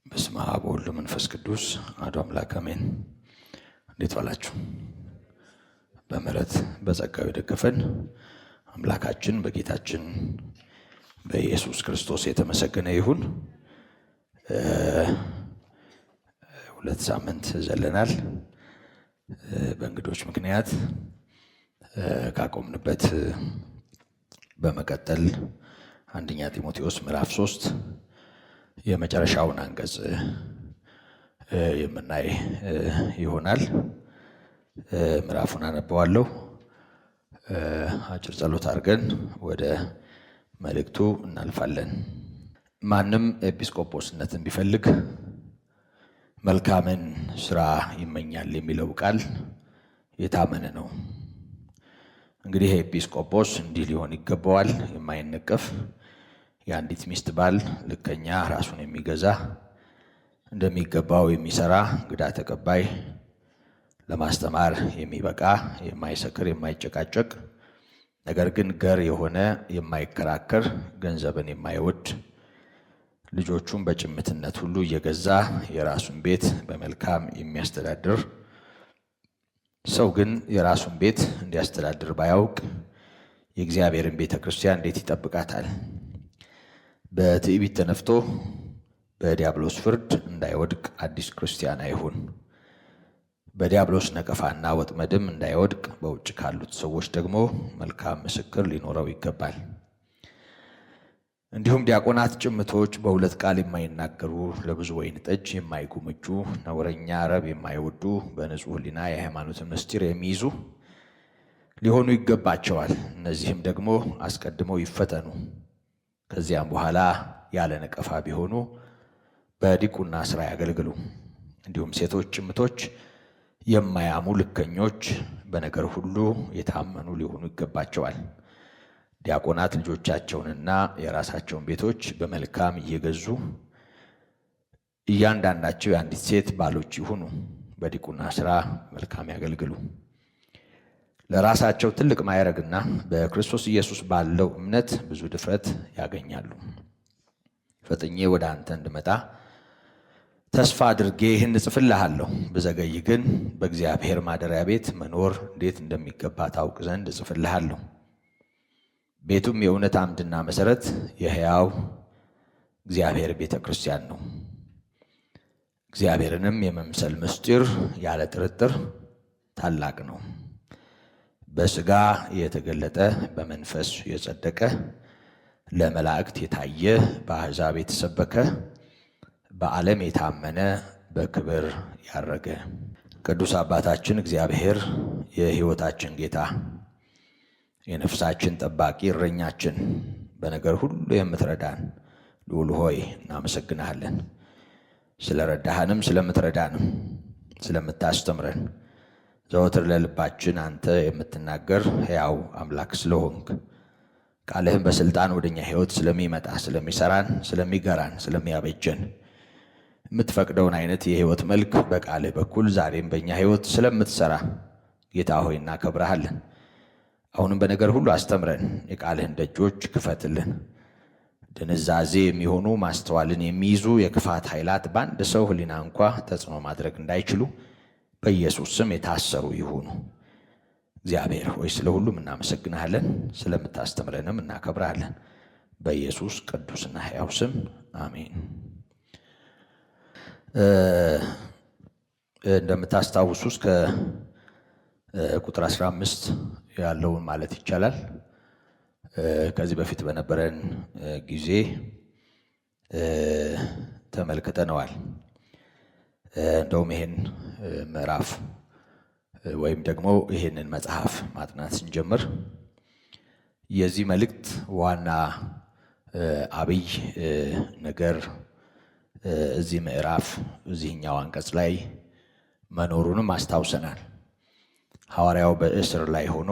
በስመ አብ ወወልድ ወመንፈስ ቅዱስ አሐዱ አምላክ አሜን። እንዴት ዋላችሁ? በምሕረት በጸጋው የደገፈን አምላካችን በጌታችን በኢየሱስ ክርስቶስ የተመሰገነ ይሁን። 2 ሳምንት ዘለናል። በእንግዶች ምክንያት ካቆምንበት በመቀጠል አንደኛ ጢሞቴዎስ ምዕራፍ 3 የመጨረሻውን አንቀጽ የምናይ ይሆናል። ምዕራፉን አነበዋለሁ። አጭር ጸሎት አድርገን ወደ መልእክቱ እናልፋለን። ማንም ኤጲስቆጶስነትን ቢፈልግ መልካምን ስራ ይመኛል የሚለው ቃል የታመነ ነው። እንግዲህ ኤጲስቆጶስ እንዲህ ሊሆን ይገባዋል። የማይነቀፍ የአንዲት ሚስት ባል፣ ልከኛ፣ ራሱን የሚገዛ፣ እንደሚገባው የሚሰራ፣ እንግዳ ተቀባይ፣ ለማስተማር የሚበቃ፣ የማይሰክር፣ የማይጨቃጨቅ፣ ነገር ግን ገር የሆነ፣ የማይከራከር፣ ገንዘብን የማይወድ፣ ልጆቹን በጭምትነት ሁሉ እየገዛ የራሱን ቤት በመልካም የሚያስተዳድር። ሰው ግን የራሱን ቤት እንዲያስተዳድር ባያውቅ የእግዚአብሔርን ቤተ ክርስቲያን እንዴት ይጠብቃታል? በትዕቢት ተነፍቶ በዲያብሎስ ፍርድ እንዳይወድቅ አዲስ ክርስቲያን አይሁን። በዲያብሎስ ነቀፋና ወጥመድም እንዳይወድቅ በውጭ ካሉት ሰዎች ደግሞ መልካም ምስክር ሊኖረው ይገባል። እንዲሁም ዲያቆናት ጭምቶች፣ በሁለት ቃል የማይናገሩ፣ ለብዙ ወይን ጠጅ የማይጎመጁ፣ ነውረኛ ረብ የማይወዱ፣ በንጹሕ ሕሊና የሃይማኖትን ምስጢር የሚይዙ ሊሆኑ ይገባቸዋል። እነዚህም ደግሞ አስቀድመው ይፈተኑ፣ ከዚያም በኋላ ያለ ነቀፋ ቢሆኑ በዲቁና ሥራ ያገልግሉ። እንዲሁም ሴቶች ጭምቶች፣ የማያሙ ልከኞች፣ በነገር ሁሉ የታመኑ ሊሆኑ ይገባቸዋል። ዲያቆናት ልጆቻቸውንና የራሳቸውን ቤቶች በመልካም እየገዙ እያንዳንዳቸው የአንዲት ሴት ባሎች ይሁኑ፣ በዲቁና ሥራ መልካም ያገልግሉ። ለራሳቸው ትልቅ ማዕረግና በክርስቶስ ኢየሱስ ባለው እምነት ብዙ ድፍረት ያገኛሉ። ፈጥኜ ወደ አንተ እንድመጣ ተስፋ አድርጌ ይህን እጽፍልሃለሁ። ብዘገይ ግን በእግዚአብሔር ማደሪያ ቤት መኖር እንዴት እንደሚገባ ታውቅ ዘንድ እጽፍልሃለሁ። ቤቱም የእውነት አምድና መሠረት የሕያው እግዚአብሔር ቤተ ክርስቲያን ነው። እግዚአብሔርንም የመምሰል ምስጢር ያለ ጥርጥር ታላቅ ነው። በሥጋ የተገለጠ፣ በመንፈስ የጸደቀ፣ ለመላእክት የታየ፣ በአሕዛብ የተሰበከ፣ በዓለም የታመነ፣ በክብር ያረገ ቅዱስ አባታችን እግዚአብሔር የሕይወታችን ጌታ፣ የነፍሳችን ጠባቂ፣ እረኛችን፣ በነገር ሁሉ የምትረዳን ልዑል ሆይ እናመሰግንሃለን። ስለረዳሃንም ስለምትረዳንም ስለምታስተምረን ዘወትር ለልባችን አንተ የምትናገር ሕያው አምላክ ስለሆንክ ቃልህን በሥልጣን ወደኛ ሕይወት ስለሚመጣ ስለሚሰራን፣ ስለሚገራን፣ ስለሚያበጀን የምትፈቅደውን አይነት የሕይወት መልክ በቃልህ በኩል ዛሬም በእኛ ሕይወት ስለምትሰራ ጌታ ሆይ እናከብረሃለን። አሁንም በነገር ሁሉ አስተምረን፣ የቃልህን ደጆች ክፈትልን። ድንዛዜ የሚሆኑ ማስተዋልን የሚይዙ የክፋት ኃይላት በአንድ ሰው ሕሊና እንኳ ተጽዕኖ ማድረግ እንዳይችሉ በኢየሱስ ስም የታሰሩ ይሁኑ። እግዚአብሔር ሆይ ስለ ሁሉም እናመሰግናለን፣ ስለምታስተምረንም እናከብራለን። በኢየሱስ ቅዱስና ሕያው ስም አሜን። እንደምታስታውሱ እስከ ቁጥር 15 ያለውን ማለት ይቻላል ከዚህ በፊት በነበረን ጊዜ ተመልክተነዋል። እንደውም ይሄን ምዕራፍ ወይም ደግሞ ይሄንን መጽሐፍ ማጥናት ስንጀምር የዚህ መልእክት ዋና አብይ ነገር እዚህ ምዕራፍ እዚህኛው አንቀጽ ላይ መኖሩንም አስታውሰናል። ሐዋርያው በእስር ላይ ሆኖ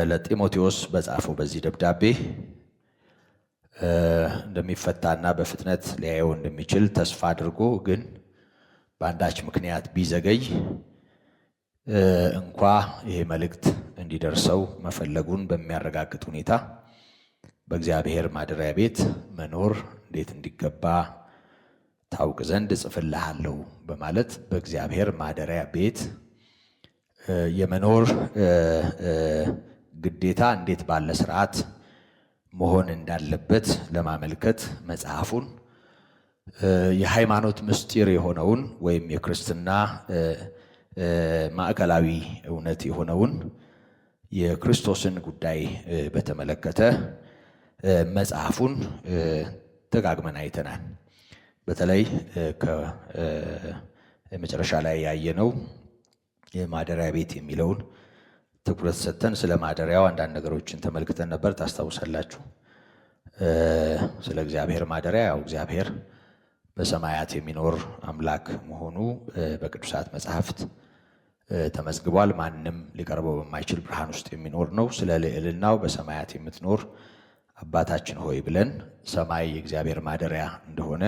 ለጢሞቴዎስ በጻፈው በዚህ ደብዳቤ እንደሚፈታና በፍጥነት ሊያየው እንደሚችል ተስፋ አድርጎ ግን በአንዳች ምክንያት ቢዘገይ እንኳ ይሄ መልእክት እንዲደርሰው መፈለጉን በሚያረጋግጥ ሁኔታ በእግዚአብሔር ማደሪያ ቤት መኖር እንዴት እንዲገባ ታውቅ ዘንድ እጽፍልሃለሁ በማለት በእግዚአብሔር ማደሪያ ቤት የመኖር ግዴታ እንዴት ባለ ስርዓት መሆን እንዳለበት ለማመልከት መጽሐፉን የሃይማኖት ምስጢር የሆነውን ወይም የክርስትና ማዕከላዊ እውነት የሆነውን የክርስቶስን ጉዳይ በተመለከተ መጽሐፉን ደጋግመን አይተናል። በተለይ ከመጨረሻ ላይ ያየነው የማደሪያ ቤት የሚለውን ትኩረት ሰጥተን ስለ ማደሪያው አንዳንድ ነገሮችን ተመልክተን ነበር። ታስታውሳላችሁ። ስለ እግዚአብሔር ማደሪያ ያው እግዚአብሔር በሰማያት የሚኖር አምላክ መሆኑ በቅዱሳት መጻሕፍት ተመዝግቧል። ማንም ሊቀርበው በማይችል ብርሃን ውስጥ የሚኖር ነው። ስለ ልዕልናው በሰማያት የምትኖር አባታችን ሆይ ብለን ሰማይ የእግዚአብሔር ማደሪያ እንደሆነ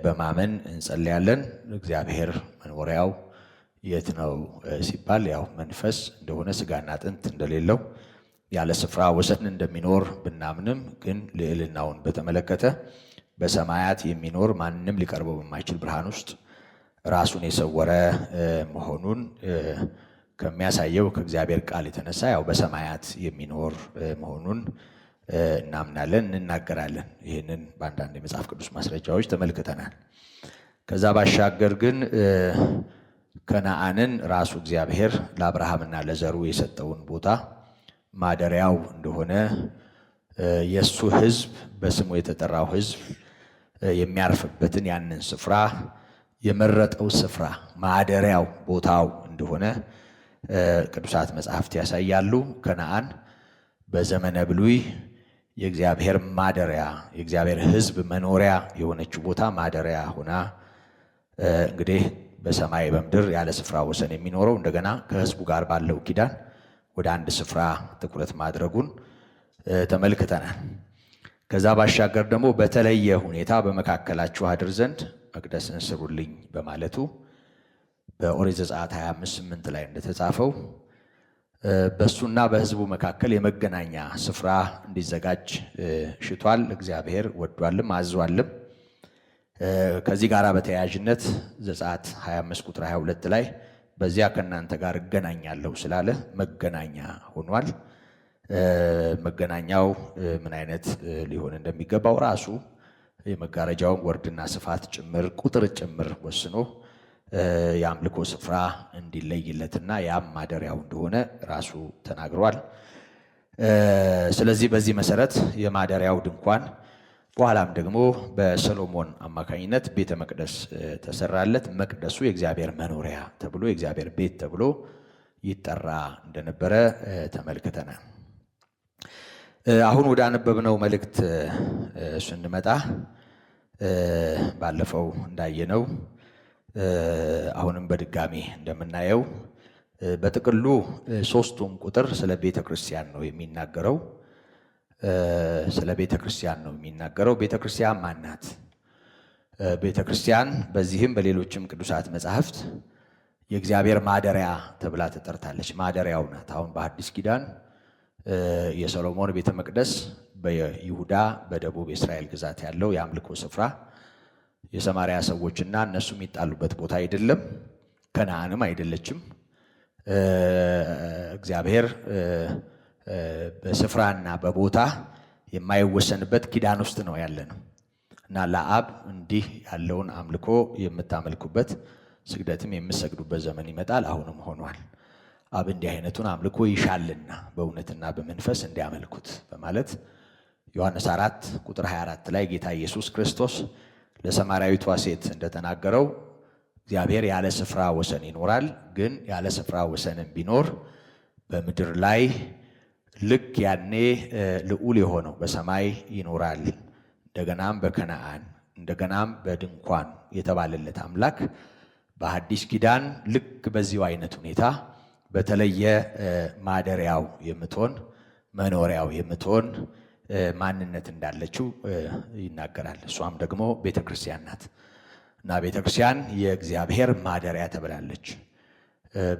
በማመን እንጸልያለን። እግዚአብሔር መኖሪያው የት ነው ሲባል ያው መንፈስ እንደሆነ ሥጋና አጥንት እንደሌለው ያለ ስፍራ ወሰን እንደሚኖር ብናምንም ግን ልዕልናውን በተመለከተ በሰማያት የሚኖር ማንም ሊቀርበው በማይችል ብርሃን ውስጥ ራሱን የሰወረ መሆኑን ከሚያሳየው ከእግዚአብሔር ቃል የተነሳ ያው በሰማያት የሚኖር መሆኑን እናምናለን፣ እንናገራለን። ይህንን በአንዳንድ የመጽሐፍ ቅዱስ ማስረጃዎች ተመልክተናል። ከዛ ባሻገር ግን ከነዓንን ራሱ እግዚአብሔር ለአብርሃምና ለዘሩ የሰጠውን ቦታ ማደሪያው እንደሆነ የእሱ ሕዝብ በስሙ የተጠራው ሕዝብ የሚያርፍበትን ያንን ስፍራ የመረጠው ስፍራ ማደሪያው ቦታው እንደሆነ ቅዱሳት መጻሕፍት ያሳያሉ። ከነዓን በዘመነ ብሉይ የእግዚአብሔር ማደሪያ የእግዚአብሔር ሕዝብ መኖሪያ የሆነችው ቦታ ማደሪያ ሆና እንግዲህ በሰማይ በምድር ያለ ስፍራ ወሰን የሚኖረው እንደገና ከሕዝቡ ጋር ባለው ኪዳን ወደ አንድ ስፍራ ትኩረት ማድረጉን ተመልክተናል። ከዛ ባሻገር ደግሞ በተለየ ሁኔታ በመካከላችሁ አድር ዘንድ መቅደስን ስሩልኝ በማለቱ በኦሪት ዘጸአት 25:8 ላይ እንደተጻፈው በእሱና በሕዝቡ መካከል የመገናኛ ስፍራ እንዲዘጋጅ ሽቷል። እግዚአብሔር ወዷልም አዟልም። ከዚህ ጋር በተያያዥነት ዘጸአት 25 ቁጥር 22 ላይ በዚያ ከእናንተ ጋር እገናኛለሁ ስላለ መገናኛ ሆኗል። መገናኛው ምን አይነት ሊሆን እንደሚገባው ራሱ የመጋረጃውን ወርድና ስፋት ጭምር ቁጥር ጭምር ወስኖ የአምልኮ ስፍራ እንዲለይለትና ያም ማደሪያው እንደሆነ ራሱ ተናግሯል። ስለዚህ በዚህ መሰረት የማደሪያው ድንኳን በኋላም ደግሞ በሰሎሞን አማካኝነት ቤተ መቅደስ ተሰራለት። መቅደሱ የእግዚአብሔር መኖሪያ ተብሎ የእግዚአብሔር ቤት ተብሎ ይጠራ እንደነበረ ተመልክተናል። አሁን ወደ አነበብነው መልእክት ስንመጣ ባለፈው እንዳየነው አሁንም በድጋሚ እንደምናየው በጥቅሉ ሦስቱም ቁጥር ስለ ቤተ ክርስቲያን ነው የሚናገረው። ስለ ቤተ ክርስቲያን ነው የሚናገረው። ቤተ ክርስቲያን ማን ናት? ቤተ ክርስቲያን በዚህም በሌሎችም ቅዱሳት መጻሕፍት የእግዚአብሔር ማደሪያ ተብላ ተጠርታለች። ማደሪያው ናት። አሁን በአዲስ ኪዳን የሰሎሞን ቤተ መቅደስ በይሁዳ በደቡብ የእስራኤል ግዛት ያለው የአምልኮ ስፍራ የሰማርያ ሰዎችና እነሱ የሚጣሉበት ቦታ አይደለም። ከነዓንም አይደለችም። እግዚአብሔር በስፍራና በቦታ የማይወሰንበት ኪዳን ውስጥ ነው ያለ ነው እና ለአብ እንዲህ ያለውን አምልኮ የምታመልኩበት ስግደትም የምሰግዱበት ዘመን ይመጣል፣ አሁንም ሆኗል። አብ እንዲህ አይነቱን አምልኮ ይሻልና በእውነትና በመንፈስ እንዲያመልኩት በማለት ዮሐንስ 4 ቁጥር 24 ላይ ጌታ ኢየሱስ ክርስቶስ ለሰማርያዊቷ ሴት እንደተናገረው እግዚአብሔር ያለ ስፍራ ወሰን ይኖራል። ግን ያለ ስፍራ ወሰንም ቢኖር በምድር ላይ ልክ ያኔ ልዑል የሆነው በሰማይ ይኖራል፣ እንደገናም በከነዓን እንደገናም በድንኳን የተባለለት አምላክ በሐዲስ ኪዳን ልክ በዚሁ አይነት ሁኔታ በተለየ ማደሪያው የምትሆን መኖሪያው የምትሆን ማንነት እንዳለችው ይናገራል። እሷም ደግሞ ቤተክርስቲያን ናት እና ቤተክርስቲያን የእግዚአብሔር ማደሪያ ተብላለች።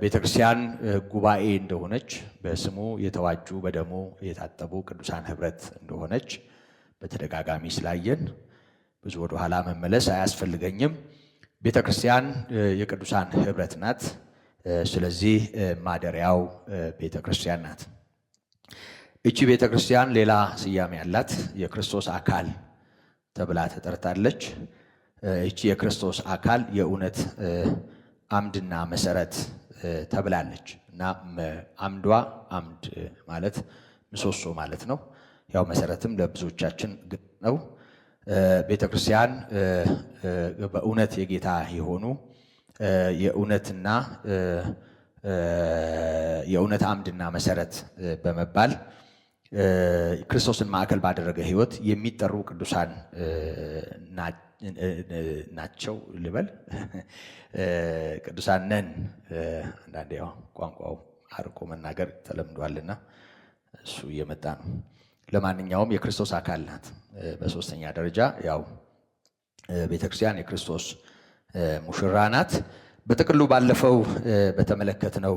ቤተክርስቲያን ጉባኤ እንደሆነች በስሙ የተዋጁ በደሙ የታጠቡ ቅዱሳን ኅብረት እንደሆነች በተደጋጋሚ ስላየን ብዙ ወደ ኋላ መመለስ አያስፈልገኝም። ቤተክርስቲያን የቅዱሳን ኅብረት ናት። ስለዚህ ማደሪያው ቤተክርስቲያን ናት። እቺ ቤተክርስቲያን ሌላ ስያሜ ያላት የክርስቶስ አካል ተብላ ተጠርታለች። እቺ የክርስቶስ አካል የእውነት አምድና መሰረት ተብላለች እና አምዷ አምድ ማለት ምሰሶ ማለት ነው። ያው መሰረትም ለብዙዎቻችን ግድ ነው። ቤተክርስቲያን በእውነት የጌታ የሆኑ የእውነትና የእውነት አምድና መሰረት በመባል ክርስቶስን ማዕከል ባደረገ ሕይወት የሚጠሩ ቅዱሳን ናቸው ልበል። ቅዱሳን ነን። አንዳንዴ ያው ቋንቋው አርቆ መናገር ተለምዷልና እሱ እየመጣ ነው። ለማንኛውም የክርስቶስ አካል ናት። በሶስተኛ ደረጃ ያው ቤተክርስቲያን የክርስቶስ ሙሽራ ናት። በጥቅሉ ባለፈው በተመለከትነው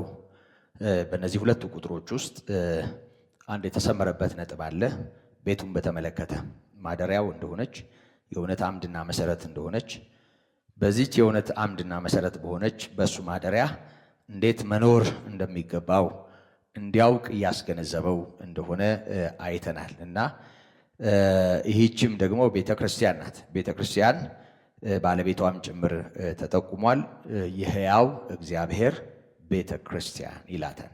በእነዚህ ሁለቱ ቁጥሮች ውስጥ አንድ የተሰመረበት ነጥብ አለ። ቤቱን በተመለከተ ማደሪያው እንደሆነች የእውነት አምድና መሰረት እንደሆነች በዚች የእውነት አምድና መሰረት በሆነች በእሱ ማደሪያ እንዴት መኖር እንደሚገባው እንዲያውቅ እያስገነዘበው እንደሆነ አይተናል እና ይህችም ደግሞ ቤተክርስቲያን ናት። ቤተክርስቲያን ባለቤቷም ጭምር ተጠቁሟል። የሕያው እግዚአብሔር ቤተክርስቲያን ይላታል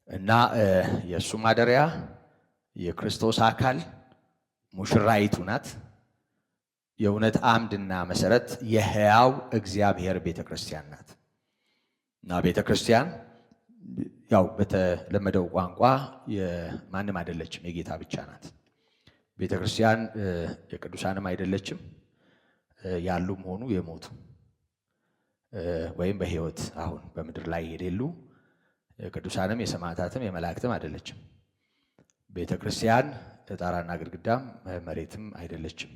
እና የእሱ ማደሪያ የክርስቶስ አካል ሙሽራይቱ ናት። የእውነት አምድና መሰረት የሕያው እግዚአብሔር ቤተክርስቲያን ናት እና ቤተክርስቲያን ያው በተለመደው ቋንቋ የማንም አይደለችም፣ የጌታ ብቻ ናት። ቤተክርስቲያን የቅዱሳንም አይደለችም፣ ያሉም ሆኑ የሞቱ ወይም በሕይወት አሁን በምድር ላይ የሌሉ ቅዱሳንም የሰማዕታትም የመላእክትም አይደለችም። ቤተክርስቲያን ጣራና ግድግዳም መሬትም አይደለችም፣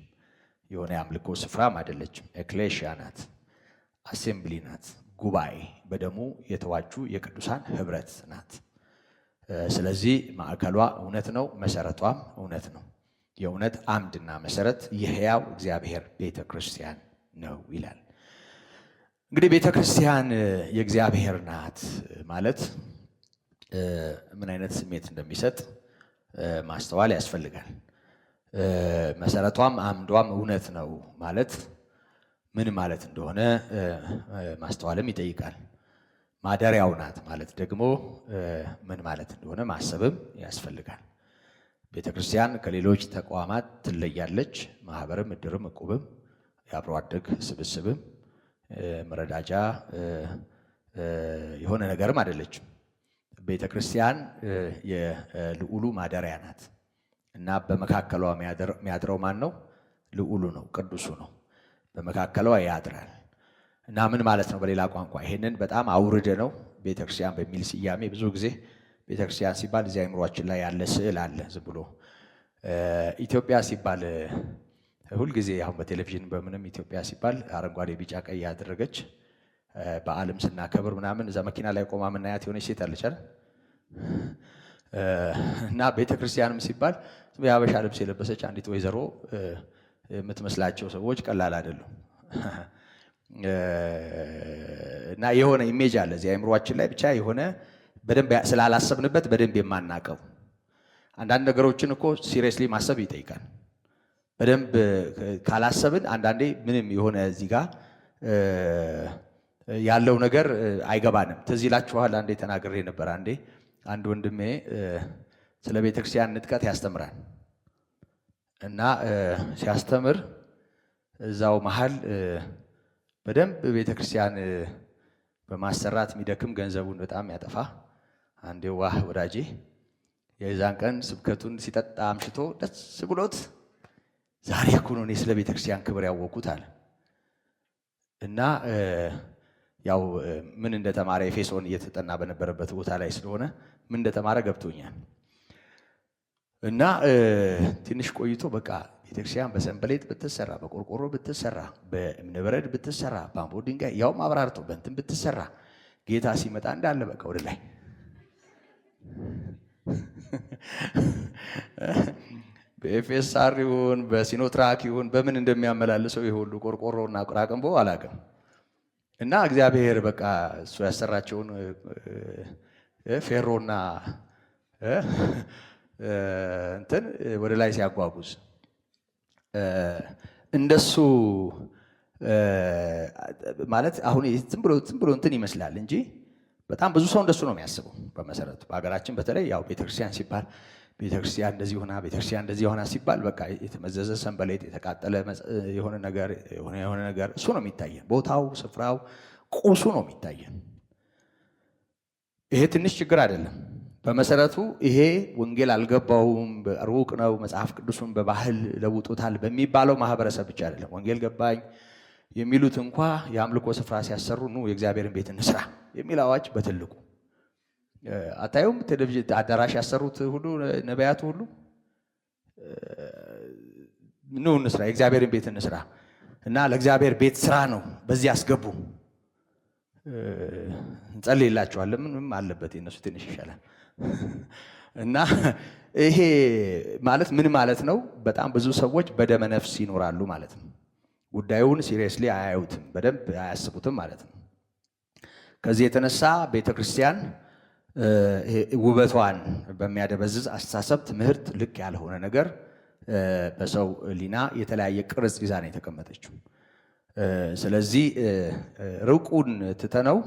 የሆነ የአምልኮ ስፍራም አይደለችም። ኤክሌሽያ ናት፣ አሴምብሊ ናት፣ ጉባኤ በደሙ የተዋጁ የቅዱሳን ኅብረት ናት። ስለዚህ ማዕከሏ እውነት ነው፣ መሰረቷም እውነት ነው። የእውነት አምድና መሰረት የሕያው እግዚአብሔር ቤተ ክርስቲያን ነው ይላል። እንግዲህ ቤተ ክርስቲያን የእግዚአብሔር ናት ማለት ምን አይነት ስሜት እንደሚሰጥ ማስተዋል ያስፈልጋል። መሰረቷም አምዷም እውነት ነው ማለት ምን ማለት እንደሆነ ማስተዋልም ይጠይቃል። ማደሪያው ናት ማለት ደግሞ ምን ማለት እንደሆነ ማሰብም ያስፈልጋል። ቤተ ክርስቲያን ከሌሎች ተቋማት ትለያለች። ማህበርም፣ እድርም፣ እቁብም፣ የአብሮ አደግ ስብስብም፣ መረዳጃ የሆነ ነገርም አይደለችም። ቤተ ክርስቲያን የልዑሉ ማደሪያ ናት እና በመካከሏ የሚያድረው ማን ነው? ልዑሉ ነው፣ ቅዱሱ ነው። በመካከሏ ያድራል እና ምን ማለት ነው? በሌላ ቋንቋ ይሄንን በጣም አውርደ ነው ቤተ ክርስቲያን በሚል ስያሜ ብዙ ጊዜ ቤተ ክርስቲያን ሲባል እዚያ አእምሯችን ላይ ያለ ስዕል አለ። ዝም ብሎ ኢትዮጵያ ሲባል ሁልጊዜ አሁን በቴሌቪዥን በምንም ኢትዮጵያ ሲባል አረንጓዴ፣ ቢጫ፣ ቀይ ያደረገች በዓለም ስናከብር ምናምን እዛ መኪና ላይ ቆማ ምናያት የሆነች ሴት አለች አይደል? እና ቤተ ክርስቲያንም ሲባል የሀበሻ ልብስ የለበሰች አንዲት ወይዘሮ የምትመስላቸው ሰዎች ቀላል አይደሉም። እና የሆነ ኢሜጅ አለ እዚህ አእምሯችን ላይ ብቻ የሆነ በደንብ ስላላሰብንበት በደንብ የማናቀው አንዳንድ ነገሮችን እኮ ሲሪየስሊ ማሰብ ይጠይቃል። በደንብ ካላሰብን አንዳንዴ ምንም የሆነ እዚህ ጋር ያለው ነገር አይገባንም። ትዝ ይላችኋል፣ አንዴ ተናግሬ ነበር። አንድ ወንድሜ ስለ ቤተክርስቲያን ንጥቀት ያስተምራል እና ሲያስተምር እዛው መሀል በደንብ ቤተክርስቲያን በማሰራት የሚደክም ገንዘቡን በጣም ያጠፋ አንዴ ዋህ ወዳጄ የዛን ቀን ስብከቱን ሲጠጣ አምሽቶ ደስ ብሎት ዛሬ እኮ ነው እኔ ስለ ቤተክርስቲያን ክብር ያወቅኩት አለ እና ያው ምን እንደተማረ ኤፌሶን እየተጠና በነበረበት ቦታ ላይ ስለሆነ ምን እንደተማረ ገብቶኛል። እና ትንሽ ቆይቶ በቃ ቤተክርስቲያን በሰንበሌጥ ብትሰራ፣ በቆርቆሮ ብትሰራ፣ በእብነበረድ ብትሰራ፣ ባምቦ ድንጋይ ያውም አብራርቶ በእንትን ብትሰራ ጌታ ሲመጣ እንዳለ በቃ ወደ ላይ በኤፌሳር ይሁን በሲኖትራክ ይሁን በምን እንደሚያመላልሰው ይሄ ሁሉ ቆርቆሮና ቁራቅንቦ አላውቅም። እና እግዚአብሔር በቃ እሱ ያሰራቸውን ፌሮና እንትን ወደ ላይ ሲያጓጉዝ እንደሱ ማለት አሁን ዝም ብሎ እንትን ይመስላል እንጂ በጣም ብዙ ሰው እንደሱ ነው የሚያስበው። በመሰረቱ በሀገራችን በተለይ ያው ቤተክርስቲያን ሲባል ቤተክርስቲያን እንደዚህ ሆና ቤተክርስቲያን እንደዚህ ሆና ሲባል በቃ የተመዘዘ ሰንበሌጥ የተቃጠለ የሆነ ነገር እሱ ነው የሚታየን። ቦታው፣ ስፍራው፣ ቁሱ ነው የሚታየን። ይሄ ትንሽ ችግር አይደለም። በመሰረቱ ይሄ ወንጌል አልገባውም፣ ሩቅ ነው፣ መጽሐፍ ቅዱሱን በባህል ለውጦታል በሚባለው ማህበረሰብ ብቻ አይደለም። ወንጌል ገባኝ የሚሉት እንኳ የአምልኮ ስፍራ ሲያሰሩ ኑ የእግዚአብሔርን ቤት እንስራ የሚል አዋጅ በትልቁ አታዩም? ቴሌቪዥን አዳራሽ ያሰሩት ሁሉ ነቢያቱ ሁሉ ኑ እንስራ፣ የእግዚአብሔርን ቤት እንስራ እና ለእግዚአብሔር ቤት ስራ ነው፣ በዚህ አስገቡ፣ እንጸልይላቸዋለን። ምንም አለበት የነሱ ትንሽ ይሻላል። እና ይሄ ማለት ምን ማለት ነው? በጣም ብዙ ሰዎች በደመ ነፍስ ይኖራሉ ማለት ነው። ጉዳዩን ሲሪየስሊ አያዩትም፣ በደንብ አያስቡትም ማለት ነው። ከዚህ የተነሳ ቤተክርስቲያን ውበቷን በሚያደበዝዝ አስተሳሰብ፣ ትምህርት፣ ልክ ያልሆነ ነገር በሰው ሕሊና የተለያየ ቅርጽ ይዛ ነው የተቀመጠችው። ስለዚህ ርቁን ትተነው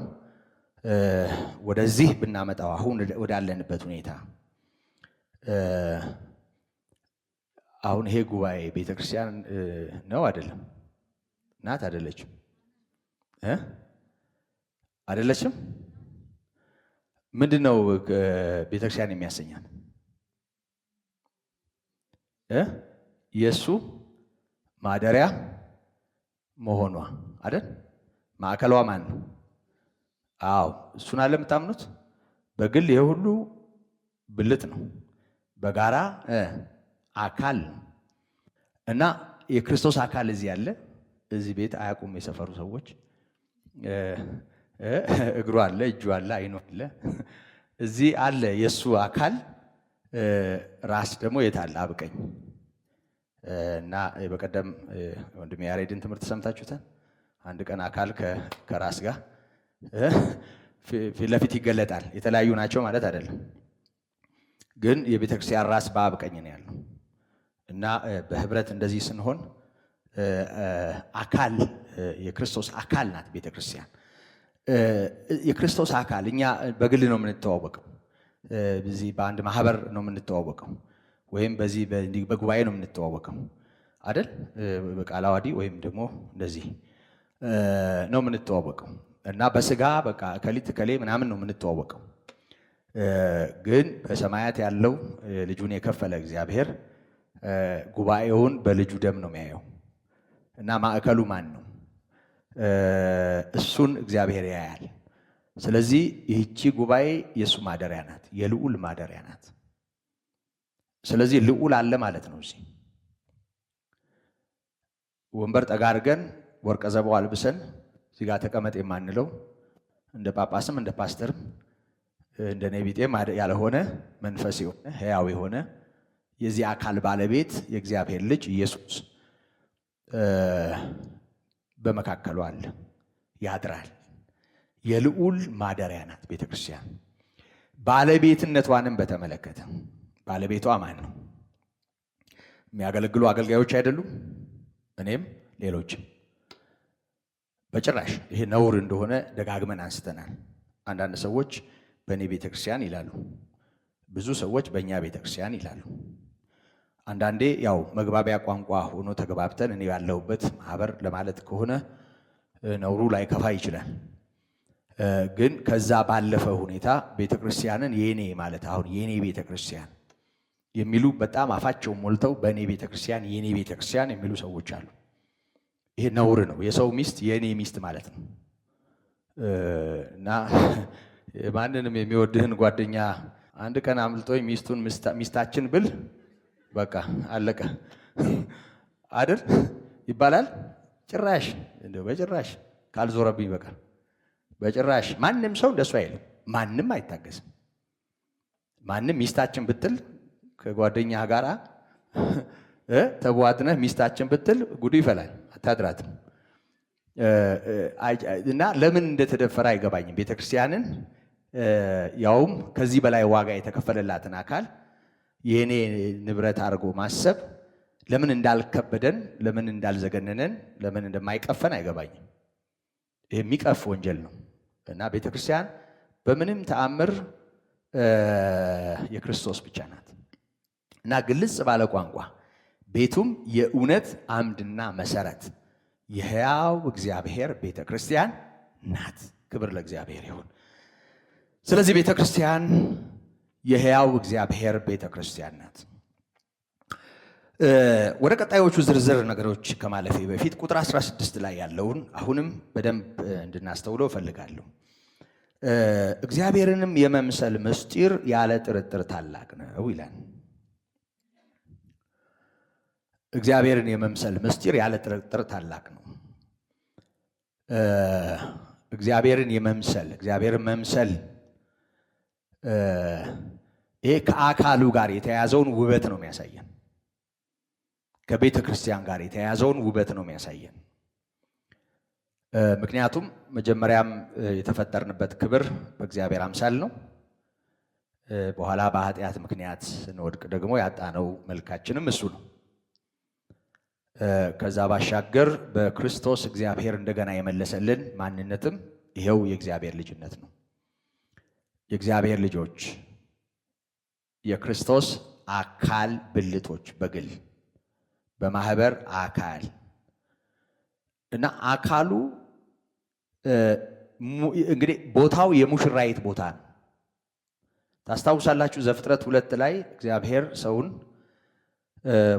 ወደዚህ ብናመጣው አሁን ወዳለንበት ሁኔታ አሁን ይሄ ጉባኤ ቤተክርስቲያን ነው አይደለም? ናት አይደለችም? አይደለችም? ምንድን ነው ቤተክርስቲያን የሚያሰኛት? የእሱ ማደሪያ መሆኗ አይደል? ማዕከሏ ማን ነው? አዎ እሱን አለ የምታምኑት። በግል ይሄ ሁሉ ብልት ነው፣ በጋራ አካል ነው። እና የክርስቶስ አካል እዚህ ያለ እዚህ ቤት አያውቁም የሰፈሩ ሰዎች። እግሩ አለ፣ እጁ አለ፣ አይኑ አለ፣ እዚህ አለ የእሱ አካል። ራስ ደግሞ የት አለ? አብቀኝ። እና በቀደም ወንድሜ ያሬድን ትምህርት ሰምታችሁታል። አንድ ቀን አካል ከራስ ጋር ፊት ለፊት ይገለጣል። የተለያዩ ናቸው ማለት አይደለም፣ ግን የቤተክርስቲያን ራስ በአብቀኝ ነው ያለው። እና በህብረት እንደዚህ ስንሆን አካል የክርስቶስ አካል ናት ቤተክርስቲያን። የክርስቶስ አካል እኛ በግል ነው የምንተዋወቀው፣ በዚህ በአንድ ማህበር ነው የምንተዋወቀው፣ ወይም በዚህ በጉባኤ ነው የምንተዋወቀው አይደል? በቃለ ዓዋዲ ወይም ደግሞ እንደዚህ ነው የምንተዋወቀው። እና በስጋ በቃ ከሊት ከሌ ምናምን ነው የምንተዋወቀው። ግን በሰማያት ያለው ልጁን የከፈለ እግዚአብሔር ጉባኤውን በልጁ ደም ነው የሚያየው። እና ማዕከሉ ማን ነው? እሱን እግዚአብሔር ያያል። ስለዚህ ይህቺ ጉባኤ የእሱ ማደሪያ ናት፣ የልዑል ማደሪያ ናት። ስለዚህ ልዑል አለ ማለት ነው። እዚህ ወንበር ጠጋ አድርገን ወርቀ ዘበው አልብሰን እዚህ ጋር ተቀመጥ የማንለው እንደ ጳጳስም እንደ ፓስተርም እንደ ነቢጤም ያልሆነ መንፈስ የሆነ ሕያው የሆነ የዚህ አካል ባለቤት የእግዚአብሔር ልጅ ኢየሱስ በመካከሉ አለ፣ ያድራል። የልዑል ማደሪያ ናት ቤተክርስቲያን። ባለቤትነቷንም በተመለከተ ባለቤቷ ማን ነው? የሚያገለግሉ አገልጋዮች አይደሉም? እኔም ሌሎችም በጭራሽ። ይሄ ነውር እንደሆነ ደጋግመን አንስተናል። አንዳንድ ሰዎች በእኔ ቤተክርስቲያን ይላሉ፣ ብዙ ሰዎች በእኛ ቤተክርስቲያን ይላሉ። አንዳንዴ ያው መግባቢያ ቋንቋ ሆኖ ተግባብተን እኔ ያለሁበት ማህበር ለማለት ከሆነ ነውሩ ላይ ከፋ ይችላል። ግን ከዛ ባለፈ ሁኔታ ቤተክርስቲያንን የኔ ማለት አሁን የኔ ቤተክርስቲያን የሚሉ በጣም አፋቸው ሞልተው በእኔ ቤተክርስቲያን የኔ ቤተክርስቲያን የሚሉ ሰዎች አሉ። ይሄ ነውር ነው። የሰው ሚስት የኔ ሚስት ማለት ነው። እና ማንንም የሚወድህን ጓደኛ አንድ ቀን አምልጦኝ ሚስቱን ሚስታችን ብል በቃ አለቀ አይደል ይባላል። ጭራሽ እንደው በጭራሽ ካልዞረብኝ በቃ በጭራሽ ማንም ሰው እንደሱ አይልም። ማንም አይታገስም። ማንም ሚስታችን ብትል ከጓደኛ ጋራ ተቧጥነህ ሚስታችን ብትል ጉዱ ይፈላል፣ አታድራትም። እና ለምን እንደተደፈረ አይገባኝም። ቤተክርስቲያንን ያውም ከዚህ በላይ ዋጋ የተከፈለላትን አካል የኔ ንብረት አድርጎ ማሰብ ለምን እንዳልከበደን፣ ለምን እንዳልዘገነነን፣ ለምን እንደማይቀፈን አይገባኝም። ይሄ የሚቀፍ ወንጀል ነው እና ቤተክርስቲያን በምንም ተአምር የክርስቶስ ብቻ ናት እና ግልጽ ባለ ቋንቋ ቤቱም የእውነት አምድና መሰረት የሕያው እግዚአብሔር ቤተ ክርስቲያን ናት። ክብር ለእግዚአብሔር ይሁን። ስለዚህ ቤተ ክርስቲያን የሕያው እግዚአብሔር ቤተ ክርስቲያን ናት። ወደ ቀጣዮቹ ዝርዝር ነገሮች ከማለፌ በፊት ቁጥር 16 ላይ ያለውን አሁንም በደንብ እንድናስተውለው እፈልጋለሁ። እግዚአብሔርንም የመምሰል ምስጢር ያለ ጥርጥር ታላቅ ነው ይላል። እግዚአብሔርን የመምሰል ምስጢር ያለ ጥርጥር ታላቅ ነው። እግዚአብሔርን መምሰል ይሄ ከአካሉ ጋር የተያያዘውን ውበት ነው የሚያሳየን። ከቤተ ክርስቲያን ጋር የተያያዘውን ውበት ነው የሚያሳየን። ምክንያቱም መጀመሪያም የተፈጠርንበት ክብር በእግዚአብሔር አምሳል ነው። በኋላ በኃጢአት ምክንያት ስንወድቅ ደግሞ ያጣነው መልካችንም እሱ ነው። ከዛ ባሻገር በክርስቶስ እግዚአብሔር እንደገና የመለሰልን ማንነትም ይሄው የእግዚአብሔር ልጅነት ነው። የእግዚአብሔር ልጆች የክርስቶስ አካል ብልቶች በግል በማህበር አካል እና አካሉ እንግዲህ ቦታው የሙሽራይት ቦታ ነው። ታስታውሳላችሁ ዘፍጥረት 2 ላይ እግዚአብሔር ሰውን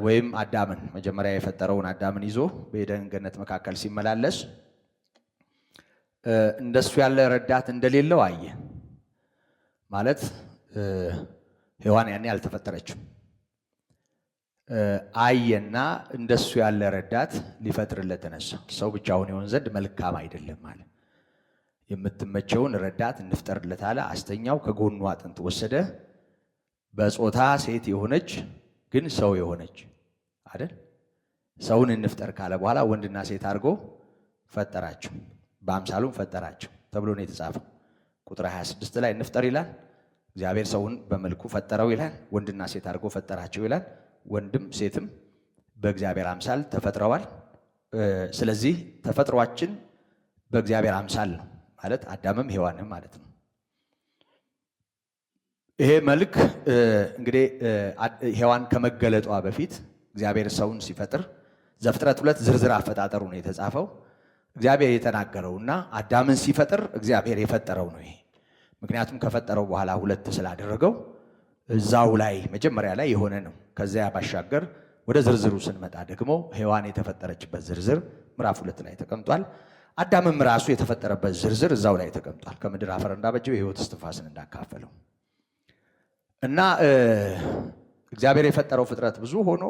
ወይም አዳምን መጀመሪያ የፈጠረውን አዳምን ይዞ በኤደን ገነት መካከል ሲመላለስ እንደሱ ያለ ረዳት እንደሌለው አየ። ማለት ሔዋን ያኔ አልተፈጠረችም። አየና እንደሱ ያለ ረዳት ሊፈጥርለት ተነሳ። ሰው ብቻውን ይሆን ዘንድ መልካም አይደለም አለ። የምትመቸውን ረዳት እንፍጠርለት አለ። አስተኛው፣ ከጎኑ አጥንት ወሰደ። በጾታ ሴት የሆነች ግን ሰው የሆነች አይደል? ሰውን እንፍጠር ካለ በኋላ ወንድና ሴት አድርጎ ፈጠራቸው፣ በአምሳሉም ፈጠራቸው ተብሎ ነው የተጻፈው። ቁጥር 26 ላይ እንፍጠር ይላል። እግዚአብሔር ሰውን በመልኩ ፈጠረው ይላል። ወንድና ሴት አድርጎ ፈጠራቸው ይላል። ወንድም ሴትም በእግዚአብሔር አምሳል ተፈጥረዋል። ስለዚህ ተፈጥሯችን በእግዚአብሔር አምሳል ነው ማለት አዳምም ሔዋንም ማለት ነው። ይሄ መልክ እንግዲህ ሔዋን ከመገለጧ በፊት እግዚአብሔር ሰውን ሲፈጥር ዘፍጥረት 2 ዝርዝር አፈጣጠሩ ነው የተጻፈው። እግዚአብሔር የተናገረውና አዳምን ሲፈጥር እግዚአብሔር የፈጠረው ነው ይሄ። ምክንያቱም ከፈጠረው በኋላ 2 ስላደረገው እዛው ላይ መጀመሪያ ላይ የሆነ ነው። ከዚያ ባሻገር ወደ ዝርዝሩ ስንመጣ ደግሞ ሔዋን የተፈጠረችበት ዝርዝር ምዕራፍ 2 ላይ ተቀምጧል። አዳምም ራሱ የተፈጠረበት ዝርዝር እዛው ላይ ተቀምጧል። ከምድር አፈር እንዳበጀው የሕይወት እስትንፋስን እንዳካፈለው እና እግዚአብሔር የፈጠረው ፍጥረት ብዙ ሆኖ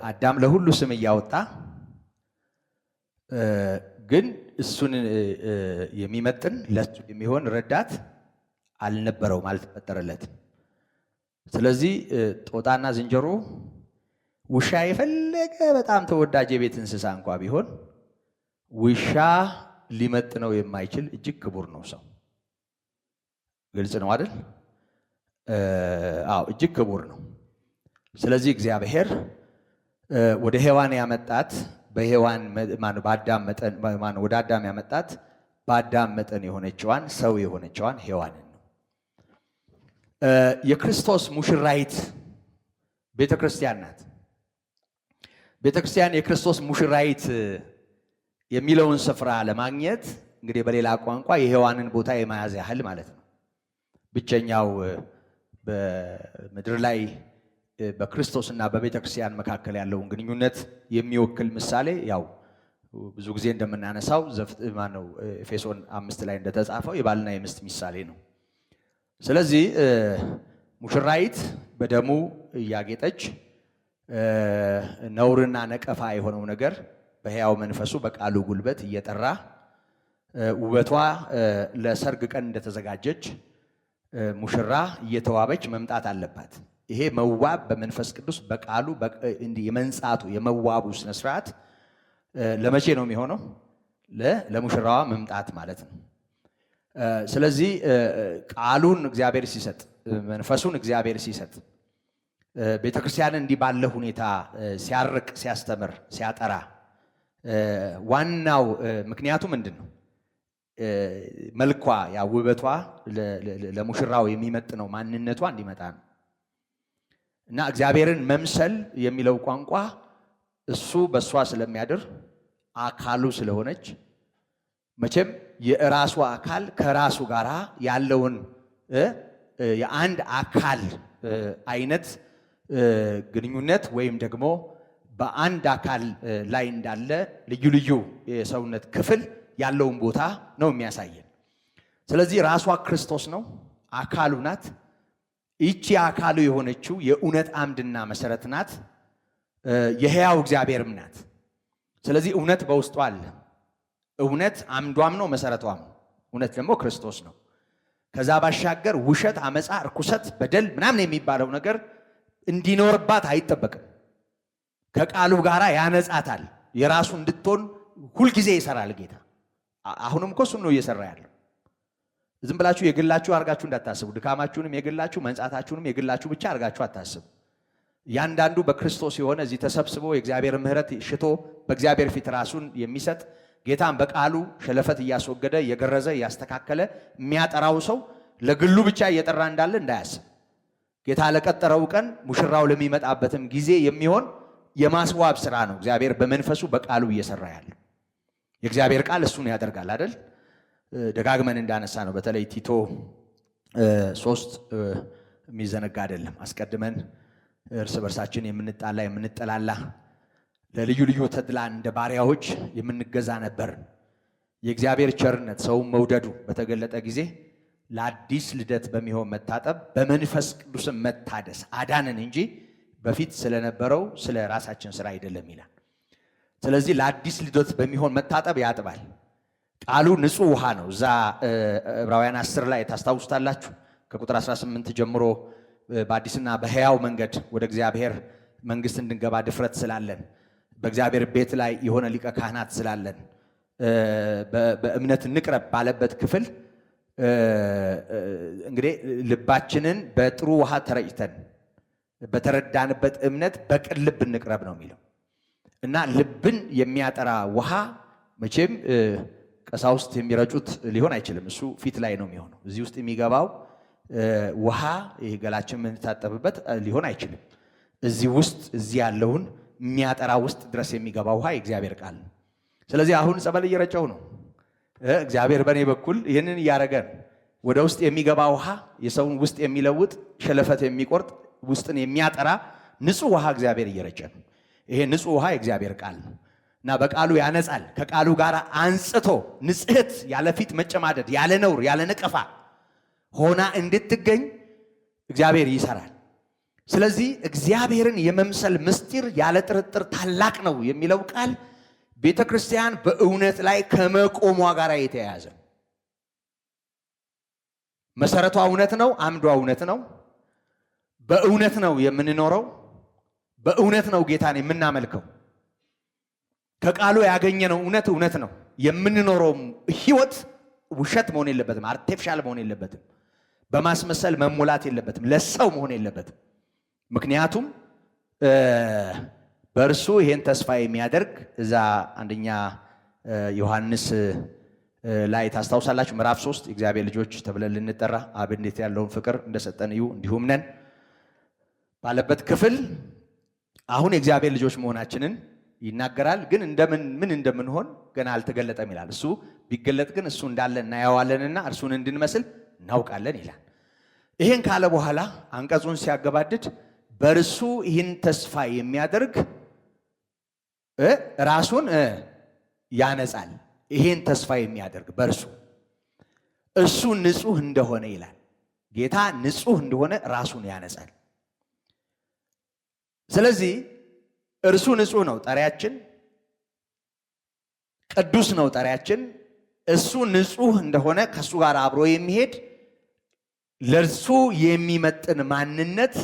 አዳም ለሁሉ ስም እያወጣ ግን እሱን የሚመጥን ለሱ የሚሆን ረዳት አልነበረውም፣ አልተፈጠረለትም። ስለዚህ ጦጣና ዝንጀሮ፣ ውሻ የፈለገ በጣም ተወዳጅ የቤት እንስሳ እንኳ ቢሆን ውሻ ሊመጥነው የማይችል እጅግ ክቡር ነው ሰው። ግልጽ ነው አይደል? አዎ እጅግ ክቡር ነው። ስለዚህ እግዚአብሔር ወደ ሔዋን ያመጣት ወደ አዳም ያመጣት በአዳም መጠን የሆነችዋን ሰው የሆነችዋን ሔዋንን ነው። የክርስቶስ ሙሽራይት ቤተ ክርስቲያን ናት። ቤተ ክርስቲያን የክርስቶስ ሙሽራይት የሚለውን ስፍራ ለማግኘት እንግዲህ በሌላ ቋንቋ የሔዋንን ቦታ የመያዝ ያህል ማለት ነው። ብቸኛው በምድር ላይ በክርስቶስና በቤተ ክርስቲያን መካከል ያለውን ግንኙነት የሚወክል ምሳሌ ያው ብዙ ጊዜ እንደምናነሳው ኤፌሶን 5 ላይ እንደተጻፈው የባልና የሚስት ምሳሌ ነው። ስለዚህ ሙሽራይት በደሙ እያጌጠች ነውርና ነቀፋ የሆነው ነገር በሕያው መንፈሱ በቃሉ ጉልበት እየጠራ ውበቷ ለሰርግ ቀን እንደተዘጋጀች ሙሽራ እየተዋበች መምጣት አለባት። ይሄ መዋብ በመንፈስ ቅዱስ በቃሉ እንዲህ የመንጻቱ የመዋቡ ስነ ስርዓት ለመቼ ነው የሚሆነው? ለሙሽራዋ መምጣት ማለት ነው። ስለዚህ ቃሉን እግዚአብሔር ሲሰጥ፣ መንፈሱን እግዚአብሔር ሲሰጥ ቤተክርስቲያንን እንዲህ ባለ ሁኔታ ሲያርቅ፣ ሲያስተምር፣ ሲያጠራ ዋናው ምክንያቱ ምንድን ነው? መልኳ ያ ውበቷ ለሙሽራው የሚመጥነው ማንነቷ እንዲመጣ ነው። እና እግዚአብሔርን መምሰል የሚለው ቋንቋ እሱ በእሷ ስለሚያድር አካሉ ስለሆነች መቼም የራሱ አካል ከራሱ ጋር ያለውን የአንድ አካል አይነት ግንኙነት ወይም ደግሞ በአንድ አካል ላይ እንዳለ ልዩ ልዩ የሰውነት ክፍል ያለውን ቦታ ነው የሚያሳየን። ስለዚህ ራሷ ክርስቶስ ነው፣ አካሉ ናት። ይቺ አካሉ የሆነችው የእውነት አምድና መሰረት ናት፣ የሕያው እግዚአብሔርም ናት። ስለዚህ እውነት በውስጧ አለ። እውነት አምዷም ነው መሰረቷም ነው። እውነት ደግሞ ክርስቶስ ነው። ከዛ ባሻገር ውሸት፣ አመፃ፣ እርኩሰት፣ በደል ምናምን የሚባለው ነገር እንዲኖርባት አይጠበቅም። ከቃሉ ጋር ያነጻታል። የራሱ እንድትሆን ሁልጊዜ ይሰራል ጌታ። አሁንም እኮ እሱን ነው እየሰራ ያለው። ዝም ብላችሁ የግላችሁ አርጋችሁ እንዳታስቡ። ድካማችሁንም የግላችሁ መንጻታችሁንም የግላችሁ ብቻ አርጋችሁ አታስቡ። ያንዳንዱ በክርስቶስ የሆነ እዚህ ተሰብስቦ የእግዚአብሔር ምሕረት ሽቶ በእግዚአብሔር ፊት ራሱን የሚሰጥ ጌታን በቃሉ ሸለፈት እያስወገደ እየገረዘ እያስተካከለ የሚያጠራው ሰው ለግሉ ብቻ እየጠራ እንዳለ እንዳያስብ። ጌታ ለቀጠረው ቀን ሙሽራው ለሚመጣበትም ጊዜ የሚሆን የማስዋብ ስራ ነው እግዚአብሔር በመንፈሱ በቃሉ እየሰራ ያለው። የእግዚአብሔር ቃል እሱን ያደርጋል አይደል? ደጋግመን እንዳነሳ ነው። በተለይ ቲቶ 3 የሚዘነጋ አይደለም። አስቀድመን እርስ በርሳችን የምንጣላ የምንጠላላ ለልዩ ልዩ ተድላ እንደ ባሪያዎች የምንገዛ ነበር። የእግዚአብሔር ቸርነት ሰውን መውደዱ በተገለጠ ጊዜ ለአዲስ ልደት በሚሆን መታጠብ በመንፈስ ቅዱስም መታደስ አዳንን እንጂ በፊት ስለነበረው ስለ ራሳችን ስራ አይደለም ይላል። ስለዚህ ለአዲስ ልደት በሚሆን መታጠብ ያጥባል። ቃሉ ንጹህ ውሃ ነው። እዛ ዕብራውያን 10 ላይ ታስታውሱታላችሁ። ከቁጥር 18 ጀምሮ በአዲስና በሕያው መንገድ ወደ እግዚአብሔር መንግስት እንድንገባ ድፍረት ስላለን በእግዚአብሔር ቤት ላይ የሆነ ሊቀ ካህናት ስላለን በእምነት እንቅረብ ባለበት ክፍል እንግዲህ ልባችንን በጥሩ ውሃ ተረጭተን በተረዳንበት እምነት በቅን ልብ እንቅረብ ነው የሚለው እና ልብን የሚያጠራ ውሃ መቼም ቀሳውስት የሚረጩት ሊሆን አይችልም። እሱ ፊት ላይ ነው የሚሆነው። እዚህ ውስጥ የሚገባው ውሃ ይሄ ገላችን የምንታጠብበት ሊሆን አይችልም። እዚህ ያለውን የሚያጠራ ውስጥ ድረስ የሚገባ ውሃ የእግዚአብሔር ቃል ነው። ስለዚህ አሁን ጸበል እየረጨው ነው እግዚአብሔር በእኔ በኩል ይህንን እያደረገ ወደ ውስጥ የሚገባ ውሃ የሰውን ውስጥ የሚለውጥ ሸለፈት የሚቆርጥ ውስጥን የሚያጠራ ንጹህ ውሃ እግዚአብሔር እየረጨ ነው። ይሄ ንጹህ ውሃ የእግዚአብሔር ቃል ነው እና በቃሉ ያነጻል። ከቃሉ ጋር አንጽቶ ንጽሕት ያለ ፊት መጨማደድ ያለ ነውር ያለ ነቀፋ ሆና እንድትገኝ እግዚአብሔር ይሰራል። ስለዚህ እግዚአብሔርን የመምሰል ምስጢር ያለ ጥርጥር ታላቅ ነው የሚለው ቃል ቤተ ክርስቲያን በእውነት ላይ ከመቆሟ ጋር የተያያዘ መሰረቷ እውነት ነው። አምዷ እውነት ነው። በእውነት ነው የምንኖረው። በእውነት ነው ጌታን የምናመልከው። ከቃሉ ያገኘነው እውነት ነው። የምንኖረው ህይወት ውሸት መሆን የለበትም። አርቲፊሻል መሆን የለበትም። በማስመሰል መሞላት የለበትም። ለሰው መሆን የለበትም። ምክንያቱም በእርሱ ይሄን ተስፋ የሚያደርግ እዛ አንደኛ ዮሐንስ ላይ ታስታውሳላችሁ ምዕራፍ 3 የእግዚአብሔር ልጆች ተብለን ልንጠራ አብ እንዴት ያለውን ፍቅር እንደሰጠን እዩ እንዲሁም ነን ባለበት ክፍል አሁን የእግዚአብሔር ልጆች መሆናችንን ይናገራል። ግን ምን እንደምንሆን ገና አልተገለጠም ይላል። እሱ ቢገለጥ ግን እሱ እንዳለ እናየዋለንና እርሱን እንድንመስል እናውቃለን ይላል። ይሄን ካለ በኋላ አንቀጹን ሲያገባድድ በእርሱ ይህን ተስፋ የሚያደርግ ራሱን ያነጻል። ይሄን ተስፋ የሚያደርግ በእርሱ እሱ ንጹህ እንደሆነ ይላል። ጌታ ንጹህ እንደሆነ ራሱን ያነጻል። ስለዚህ እርሱ ንጹህ ነው ጠሪያችን፣ ቅዱስ ነው ጠሪያችን። እሱ ንጹህ እንደሆነ ከሱ ጋር አብሮ የሚሄድ ለእርሱ የሚመጥን ማንነት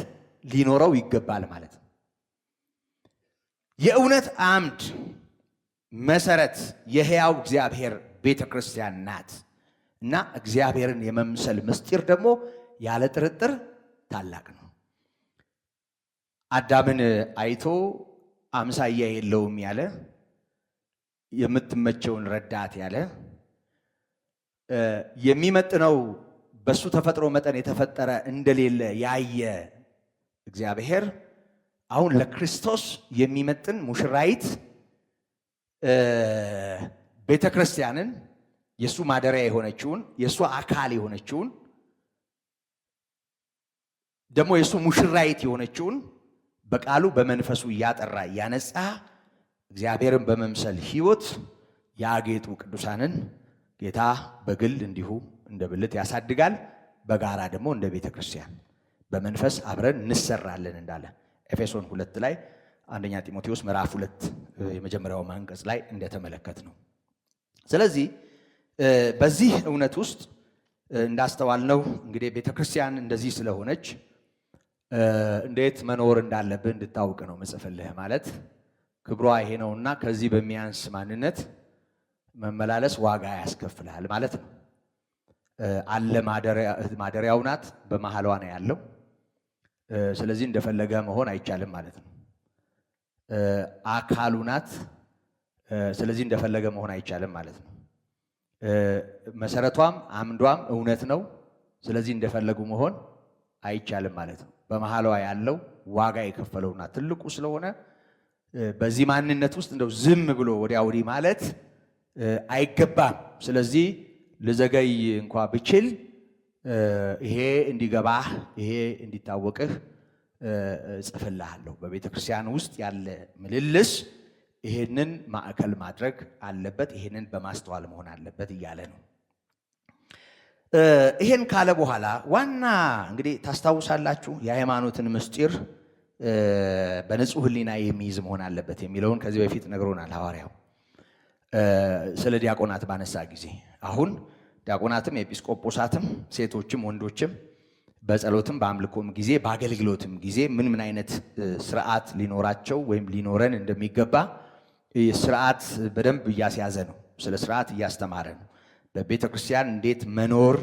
ሊኖረው ይገባል ማለት ነው። የእውነት አምድ መሰረት የሕያው እግዚአብሔር ቤተ ክርስቲያን ናት እና እግዚአብሔርን የመምሰል ምስጢር ደግሞ ያለ ጥርጥር ታላቅ ነው። አዳምን አይቶ አምሳያ የለውም ያለ፣ የምትመቸውን ረዳት ያለ፣ የሚመጥነው በሱ ተፈጥሮ መጠን የተፈጠረ እንደሌለ ያየ እግዚአብሔር አሁን ለክርስቶስ የሚመጥን ሙሽራይት ቤተ ክርስቲያንን የሱ ማደሪያ የሆነችውን የሱ አካል የሆነችውን ደግሞ የሱ ሙሽራይት የሆነችውን በቃሉ በመንፈሱ እያጠራ እያነጻ እግዚአብሔርን በመምሰል ሕይወት ያጌጡ ቅዱሳንን ጌታ በግል እንዲሁ እንደ ብልት ያሳድጋል። በጋራ ደግሞ እንደ ቤተ ክርስቲያን በመንፈስ አብረን እንሰራለን እንዳለ ኤፌሶን 2 ላይ አንደኛ ጢሞቴዎስ ምዕራፍ 2 የመጀመሪያው አንቀጽ ላይ እንደተመለከት ነው። ስለዚህ በዚህ እውነት ውስጥ እንዳስተዋልነው እንግዲህ ቤተ ክርስቲያን እንደዚህ ስለሆነች እንዴት መኖር እንዳለብህ እንድታውቅ ነው መጽፈልህ። ማለት ክብሯ ይሄ ነውና ከዚህ በሚያንስ ማንነት መመላለስ ዋጋ ያስከፍልሃል ማለት ነው። አለ ማደሪያው ናት፣ በመሃሏ ነው ያለው። ስለዚህ እንደፈለገ መሆን አይቻልም ማለት ነው። አካሉ ናት፣ ስለዚህ እንደፈለገ መሆን አይቻልም ማለት ነው። መሰረቷም አምዷም እውነት ነው፣ ስለዚህ እንደፈለጉ መሆን አይቻልም ማለት ነው። በመሃሏ ያለው ዋጋ የከፈለውና ትልቁ ስለሆነ በዚህ ማንነት ውስጥ እንደው ዝም ብሎ ወዲያ ወዲህ ማለት አይገባም። ስለዚህ ልዘገይ እንኳ ብችል ይሄ እንዲገባህ ይሄ እንዲታወቅህ ጽፍልሃለሁ። በቤተ ክርስቲያን ውስጥ ያለ ምልልስ ይሄንን ማዕከል ማድረግ አለበት፣ ይሄንን በማስተዋል መሆን አለበት እያለ ነው። ይሄን ካለ በኋላ ዋና እንግዲህ ታስታውሳላችሁ የሃይማኖትን ምስጢር በንጹህ ሕሊና የሚይዝ መሆን አለበት የሚለውን ከዚህ በፊት ነግሮናል ሐዋርያው ስለ ዲያቆናት ባነሳ ጊዜ። አሁን ዲያቆናትም ኤጲስቆጶሳትም ሴቶችም ወንዶችም በጸሎትም በአምልኮም ጊዜ በአገልግሎትም ጊዜ ምን ምን አይነት ስርዓት ሊኖራቸው ወይም ሊኖረን እንደሚገባ ስርዓት በደንብ እያስያዘ ነው። ስለ ስርዓት እያስተማረ ነው። በቤተ ክርስቲያን እንዴት መኖር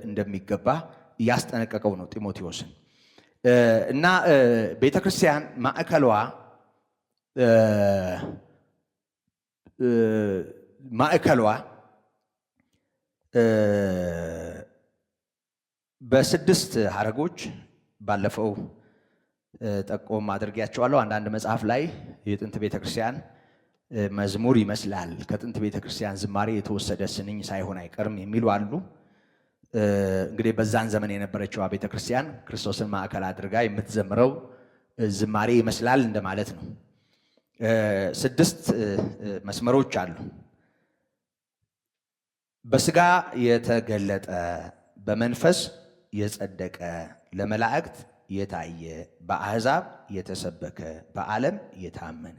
እንደሚገባ እያስጠነቀቀው ነው ጢሞቴዎስን። እና ቤተ ክርስቲያን ማዕከሏ በስድስት ሐረጎች ባለፈው ጠቆም አድርጌያቸዋለሁ። አንዳንድ መጽሐፍ ላይ የጥንት ቤተ ክርስቲያን መዝሙር ይመስላል፣ ከጥንት ቤተ ክርስቲያን ዝማሬ የተወሰደ ስንኝ ሳይሆን አይቀርም የሚሉ አሉ። እንግዲህ በዛን ዘመን የነበረችው ቤተ ክርስቲያን ክርስቶስን ማዕከል አድርጋ የምትዘምረው ዝማሬ ይመስላል እንደማለት ነው። ስድስት መስመሮች አሉ። በስጋ የተገለጠ፣ በመንፈስ የጸደቀ፣ ለመላእክት የታየ፣ በአሕዛብ የተሰበከ፣ በዓለም የታመነ፣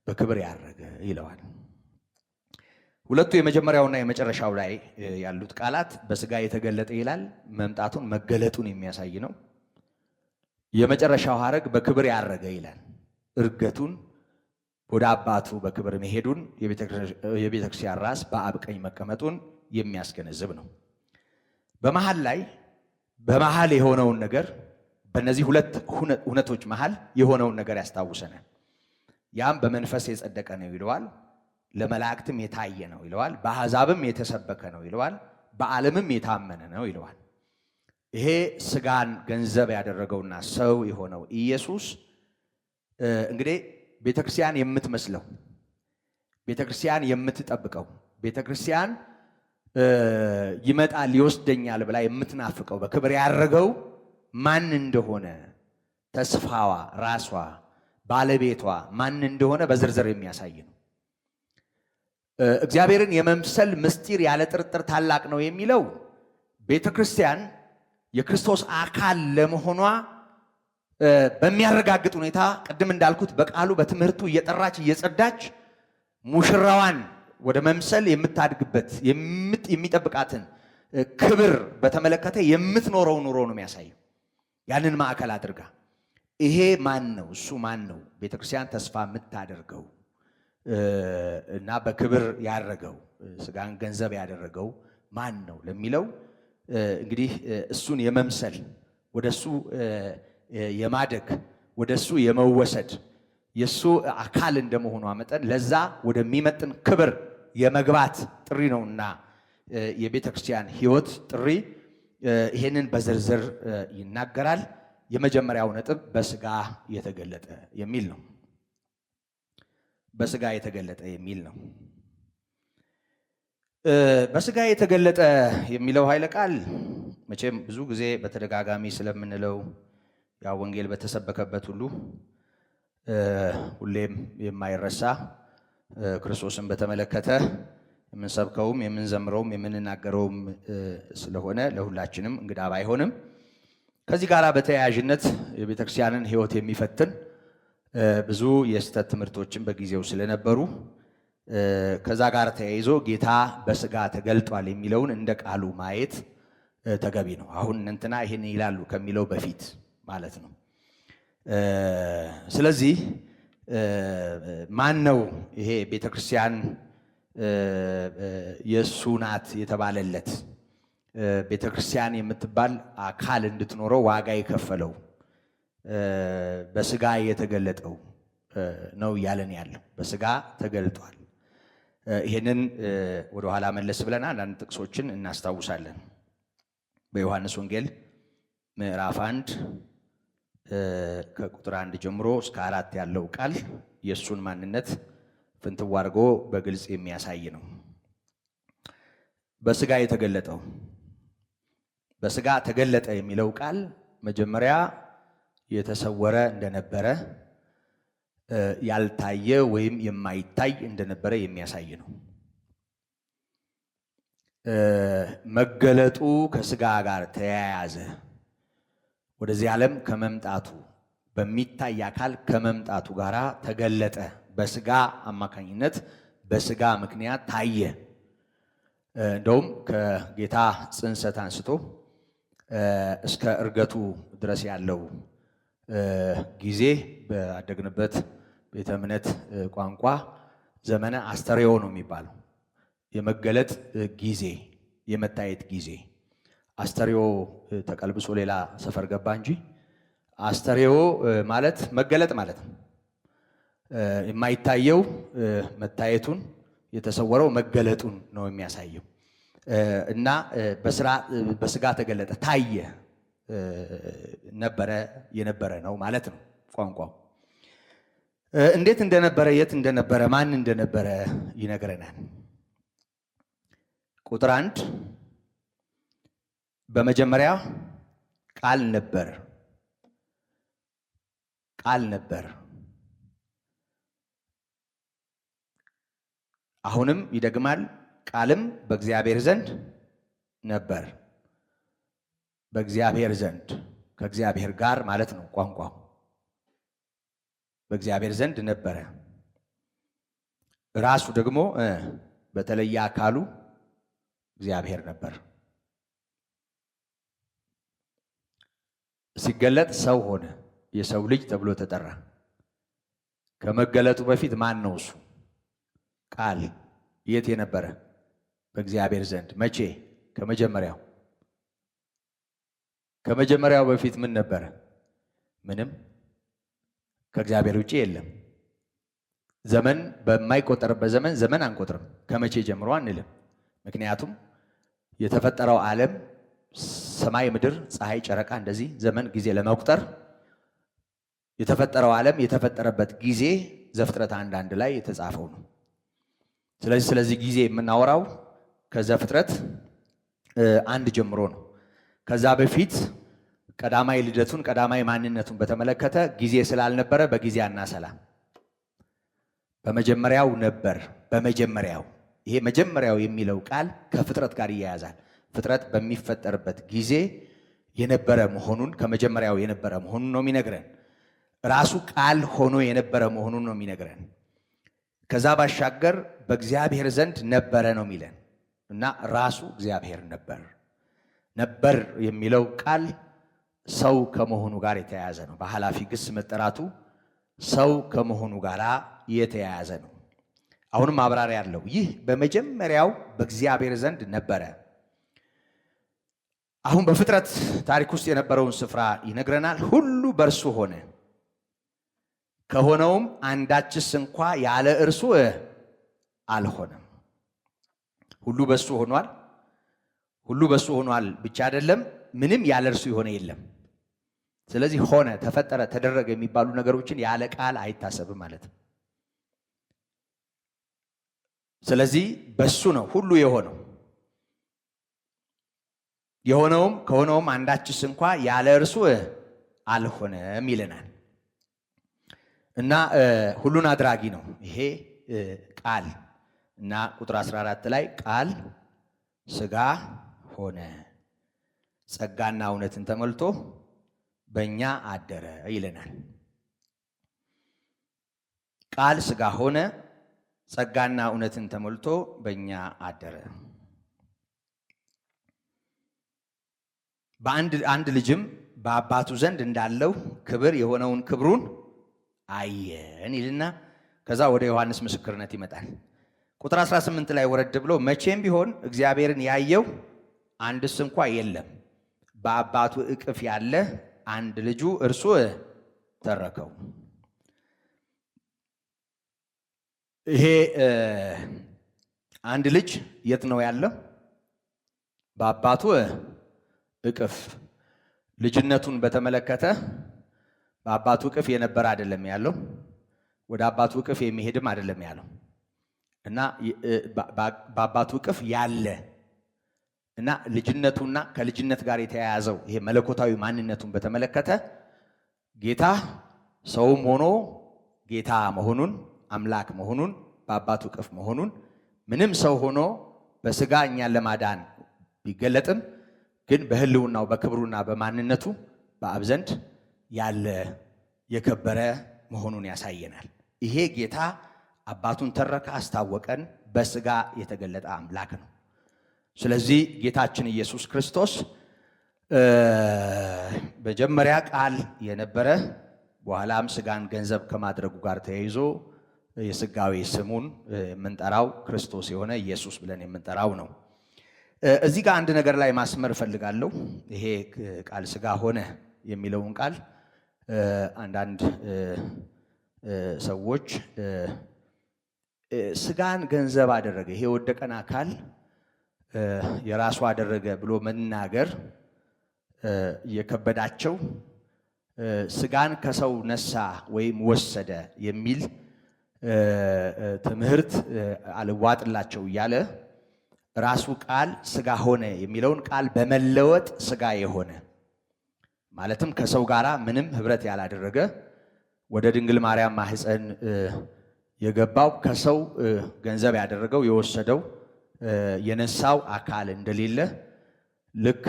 በክብር ያረገ ይለዋል። ሁለቱ የመጀመሪያውና የመጨረሻው ላይ ያሉት ቃላት በስጋ የተገለጠ ይላል፣ መምጣቱን መገለጡን የሚያሳይ ነው። የመጨረሻው ሐረግ በክብር ያረገ ይላል፣ እርገቱን ወደ አባቱ በክብር መሄዱን፣ የቤተ ክርስቲያን ራስ በአብ ቀኝ መቀመጡን የሚያስገነዝብ ነው። በመሃል የሆነውን ነገር በእነዚህ ሁለት እውነቶች መሃል የሆነውን ነገር ያስታውሰናል። ያም በመንፈስ የጸደቀ ነው ይለዋል፣ ለመላእክትም የታየ ነው ይለዋል፣ በአሕዛብም የተሰበከ ነው ይለዋል፣ በዓለምም የታመነ ነው ይለዋል። ይሄ ስጋን ገንዘብ ያደረገውና ሰው የሆነው ኢየሱስ እንግዲህ ቤተክርስቲያን የምትመስለው፣ ቤተክርስቲያን የምትጠብቀው፣ ቤተክርስቲያን ይመጣል ይወስደኛል ብላ የምትናፍቀው በክብር ያረገው ማን እንደሆነ ተስፋዋ፣ ራሷ፣ ባለቤቷ ማን እንደሆነ በዝርዝር የሚያሳይ ነው። እግዚአብሔርን የመምሰል ምስጢር ያለ ጥርጥር ታላቅ ነው የሚለው ቤተክርስቲያን የክርስቶስ አካል ለመሆኗ በሚያረጋግጥ ሁኔታ ቅድም እንዳልኩት በቃሉ በትምህርቱ እየጠራች እየጸዳች ሙሽራዋን ወደ መምሰል የምታድግበት የሚጠብቃትን ክብር በተመለከተ የምትኖረው ኑሮ ነው የሚያሳየው። ያንን ማዕከል አድርጋ ይሄ ማን ነው? እሱ ማን ነው? ቤተክርስቲያን ተስፋ የምታደርገው እና በክብር ያደረገው ስጋን ገንዘብ ያደረገው ማን ነው ለሚለው እንግዲህ እሱን የመምሰል ወደሱ የማደግ ወደሱ የመወሰድ የሱ አካል እንደመሆኑ መጠን ለዛ ወደሚመጥን ክብር የመግባት ጥሪ ነውና የቤተ ክርስቲያን ሕይወት ጥሪ ይሄንን በዝርዝር ይናገራል። የመጀመሪያው ነጥብ በስጋ የተገለጠ የሚል ነው። በስጋ የተገለጠ የሚል ነው። በስጋ የተገለጠ የሚለው ኃይለ ቃል መቼም ብዙ ጊዜ በተደጋጋሚ ስለምንለው ያው ወንጌል በተሰበከበት ሁሉ ሁሌም የማይረሳ ክርስቶስን በተመለከተ የምንሰብከውም የምንዘምረውም የምንናገረውም ስለሆነ ለሁላችንም እንግዳ ባይሆንም ከዚህ ጋር በተያያዥነት የቤተክርስቲያንን ሕይወት የሚፈትን ብዙ የስተት ትምህርቶችን በጊዜው ስለነበሩ ከዛ ጋር ተያይዞ ጌታ በስጋ ተገልጧል የሚለውን እንደ ቃሉ ማየት ተገቢ ነው። አሁን እንትና ይሄን ይላሉ ከሚለው በፊት ማለት ነው። ስለዚህ ማን ነው ይሄ ቤተክርስቲያን የእሱ ናት የተባለለት ቤተክርስቲያን የምትባል አካል እንድትኖረው ዋጋ የከፈለው በስጋ የተገለጠው ነው እያለን ያለው በስጋ ተገልጧል። ይሄንን ወደ ኋላ መለስ ብለና አንዳንድ ጥቅሶችን እናስታውሳለን። በዮሐንስ ወንጌል ምዕራፍ 1 ከቁጥር 1 ጀምሮ እስከ 4 ያለው ቃል የእሱን ማንነት ፍንትው አድርጎ በግልጽ የሚያሳይ ነው። በስጋ የተገለጠው በስጋ ተገለጠ የሚለው ቃል መጀመሪያ የተሰወረ እንደነበረ ያልታየ ወይም የማይታይ እንደነበረ የሚያሳይ ነው። መገለጡ ከስጋ ጋር ተያያዘ። ወደዚህ ዓለም ከመምጣቱ በሚታይ አካል ከመምጣቱ ጋር ተገለጠ። በስጋ አማካኝነት በስጋ ምክንያት ታየ። እንደውም ከጌታ ጽንሰት አንስቶ እስከ እርገቱ ድረስ ያለው ጊዜ ባደግንበት ቤተ እምነት ቋንቋ ዘመነ አስተርእዮ ነው የሚባለው። የመገለጥ ጊዜ፣ የመታየት ጊዜ። አስተርእዮ ተቀልብሶ ሌላ ሰፈር ገባ እንጂ አስተርእዮ ማለት መገለጥ ማለት ነው። የማይታየው መታየቱን፣ የተሰወረው መገለጡን ነው የሚያሳየው እና በስጋ ተገለጠ፣ ታየ፣ ነበረ፣ የነበረ ነው ማለት ነው ቋንቋው። እንዴት እንደነበረ፣ የት እንደነበረ፣ ማን እንደነበረ ይነግረናል። ቁጥር 1 በመጀመሪያ ቃል ነበር፣ ቃል ነበር። አሁንም ይደግማል፣ ቃልም በእግዚአብሔር ዘንድ ነበር። በእግዚአብሔር ዘንድ ከእግዚአብሔር ጋር ማለት ነው ቋንቋው። በእግዚአብሔር ዘንድ ነበረ። ራሱ ደግሞ በተለየ አካሉ እግዚአብሔር ነበር። ሲገለጥ ሰው ሆነ፣ የሰው ልጅ ተብሎ ተጠራ። ከመገለጡ በፊት ማን ነው እሱ? ቃል። የት የነበረ? በእግዚአብሔር ዘንድ። መቼ? ከመጀመሪያው። ከመጀመሪያው በፊት ምን ነበረ? ምንም። ከእግዚአብሔር ውጪ የለም። ዘመን በማይቆጠርበት ዘመን አንቆጥርም። ከመቼ ጀምሮ አንልም። ምክንያቱም የተፈጠረው ዓለም ሰማይ፣ ምድር፣ ፀሐይ፣ ጨረቃ እንደዚህ ዘመን ጊዜ ለመቁጠር የተፈጠረው ዓለም የተፈጠረበት ጊዜ ዘፍጥረት 1:1 ላይ የተጻፈው ነው። ስለዚህ ጊዜ የምናወራው ከዘፍጥረት 1 ጀምሮ ነው። ከዛ በፊት ቀዳማይ ልደቱን ቀዳማይ ማንነቱን በተመለከተ ጊዜ ስላልነበረ በጊዜ አናሰላም። በመጀመሪያው ነበር። በመጀመሪያው ይሄ መጀመሪያው የሚለው ቃል ከፍጥረት ጋር ይያያዛል። ፍጥረት በሚፈጠርበት ጊዜ የነበረ መሆኑን ከመጀመሪያው የነበረ መሆኑን ነው የሚነግረን። ራሱ ቃል ሆኖ የነበረ መሆኑን ነው የሚነግረን። ከዛ ባሻገር በእግዚአብሔር ዘንድ ነበረ ነው የሚለን እና ራሱ እግዚአብሔር ነበር። ነበር የሚለው ቃል ሰው ከመሆኑ ጋር የተያያዘ ነው። በኃላፊ ግስ መጠራቱ ሰው ከመሆኑ ጋር የተያያዘ ነው። አሁንም ማብራሪያ ያለው ይህ በመጀመሪያው በእግዚአብሔር ዘንድ ነበረ። አሁን በፍጥረት ታሪክ ውስጥ የነበረውን ስፍራ ይነግረናል። ሁሉ በእርሱ ሆነ፣ ከሆነውም አንዳችስ እንኳ ያለ እርሱ አልሆነም። ሁሉ በሱ ሆኗል። ሁሉ በሱ ሆኗል ብቻ አይደለም፣ ምንም ያለ እርሱ የሆነ የለም። ስለዚህ ሆነ፣ ተፈጠረ፣ ተደረገ የሚባሉ ነገሮችን ያለ ቃል አይታሰብም ማለት ነው። ስለዚህ በሱ ነው ሁሉ የሆነው። የሆነውም ከሆነውም አንዳችስ እንኳ ያለ እርሱ አልሆነም ይለናል እና ሁሉን አድራጊ ነው ይሄ ቃል እና ቁጥር 14 ላይ ቃል ሥጋ ሆነ ጸጋና እውነትን ተሞልቶ በእኛ አደረ ይለናል። ቃል ሥጋ ሆነ ጸጋና እውነትን ተሞልቶ በእኛ አደረ። አንድ ልጅም በአባቱ ዘንድ እንዳለው ክብር የሆነውን ክብሩን አየን ይልና ከዛ ወደ ዮሐንስ ምስክርነት ይመጣል። ቁጥር 18 ላይ ወረድ ብሎ መቼም ቢሆን እግዚአብሔርን ያየው አንድስ እንኳ የለም፣ በአባቱ እቅፍ ያለ አንድ ልጁ እርሱ ተረከው። ይሄ አንድ ልጅ የት ነው ያለው? በአባቱ እቅፍ። ልጅነቱን በተመለከተ በአባቱ እቅፍ የነበረ አይደለም ያለው፣ ወደ አባቱ እቅፍ የሚሄድም አይደለም ያለው እና በአባቱ እቅፍ ያለ እና ልጅነቱና ከልጅነት ጋር የተያያዘው ይሄ መለኮታዊ ማንነቱን በተመለከተ ጌታ ሰውም ሆኖ ጌታ መሆኑን አምላክ መሆኑን በአባቱ እቅፍ መሆኑን ምንም ሰው ሆኖ በስጋ እኛን ለማዳን ቢገለጥም ግን በህልውናው በክብሩና በማንነቱ በአብ ዘንድ ያለ የከበረ መሆኑን ያሳየናል። ይሄ ጌታ አባቱን ተረከ፣ አስታወቀን፣ በስጋ የተገለጠ አምላክ ነው። ስለዚህ ጌታችን ኢየሱስ ክርስቶስ መጀመሪያ ቃል የነበረ በኋላም ስጋን ገንዘብ ከማድረጉ ጋር ተያይዞ የስጋዊ ስሙን የምንጠራው ክርስቶስ የሆነ ኢየሱስ ብለን የምንጠራው ነው። እዚህ ጋር አንድ ነገር ላይ ማስመር እፈልጋለሁ። ይሄ ቃል ስጋ ሆነ የሚለውን ቃል አንዳንድ ሰዎች ስጋን ገንዘብ አደረገ፣ ይሄ የወደቀን አካል የራሱ አደረገ ብሎ መናገር የከበዳቸው ስጋን ከሰው ነሳ ወይም ወሰደ የሚል ትምህርት አልዋጥላቸው እያለ ራሱ ቃል ስጋ ሆነ የሚለውን ቃል በመለወጥ ስጋ የሆነ ማለትም ከሰው ጋር ምንም ህብረት ያላደረገ ወደ ድንግል ማርያም ማህፀን የገባው ከሰው ገንዘብ ያደረገው የወሰደው የነሳው አካል እንደሌለ ልክ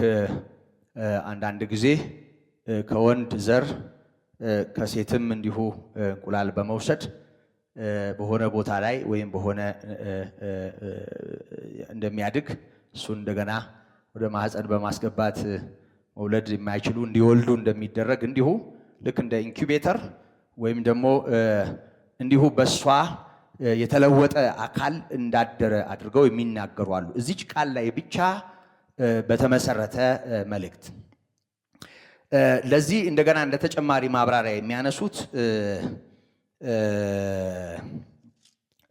አንዳንድ ጊዜ ከወንድ ዘር ከሴትም እንዲሁ እንቁላል በመውሰድ በሆነ ቦታ ላይ ወይም በሆነ እንደሚያድግ እሱን እንደገና ወደ ማህፀን በማስገባት መውለድ የማይችሉ እንዲወልዱ እንደሚደረግ እንዲሁ ልክ እንደ ኢንኩቤተር ወይም ደግሞ እንዲሁ በሷ የተለወጠ አካል እንዳደረ አድርገው የሚናገሩ አሉ። እዚች ቃል ላይ ብቻ በተመሰረተ መልእክት ለዚህ እንደገና እንደ ተጨማሪ ማብራሪያ የሚያነሱት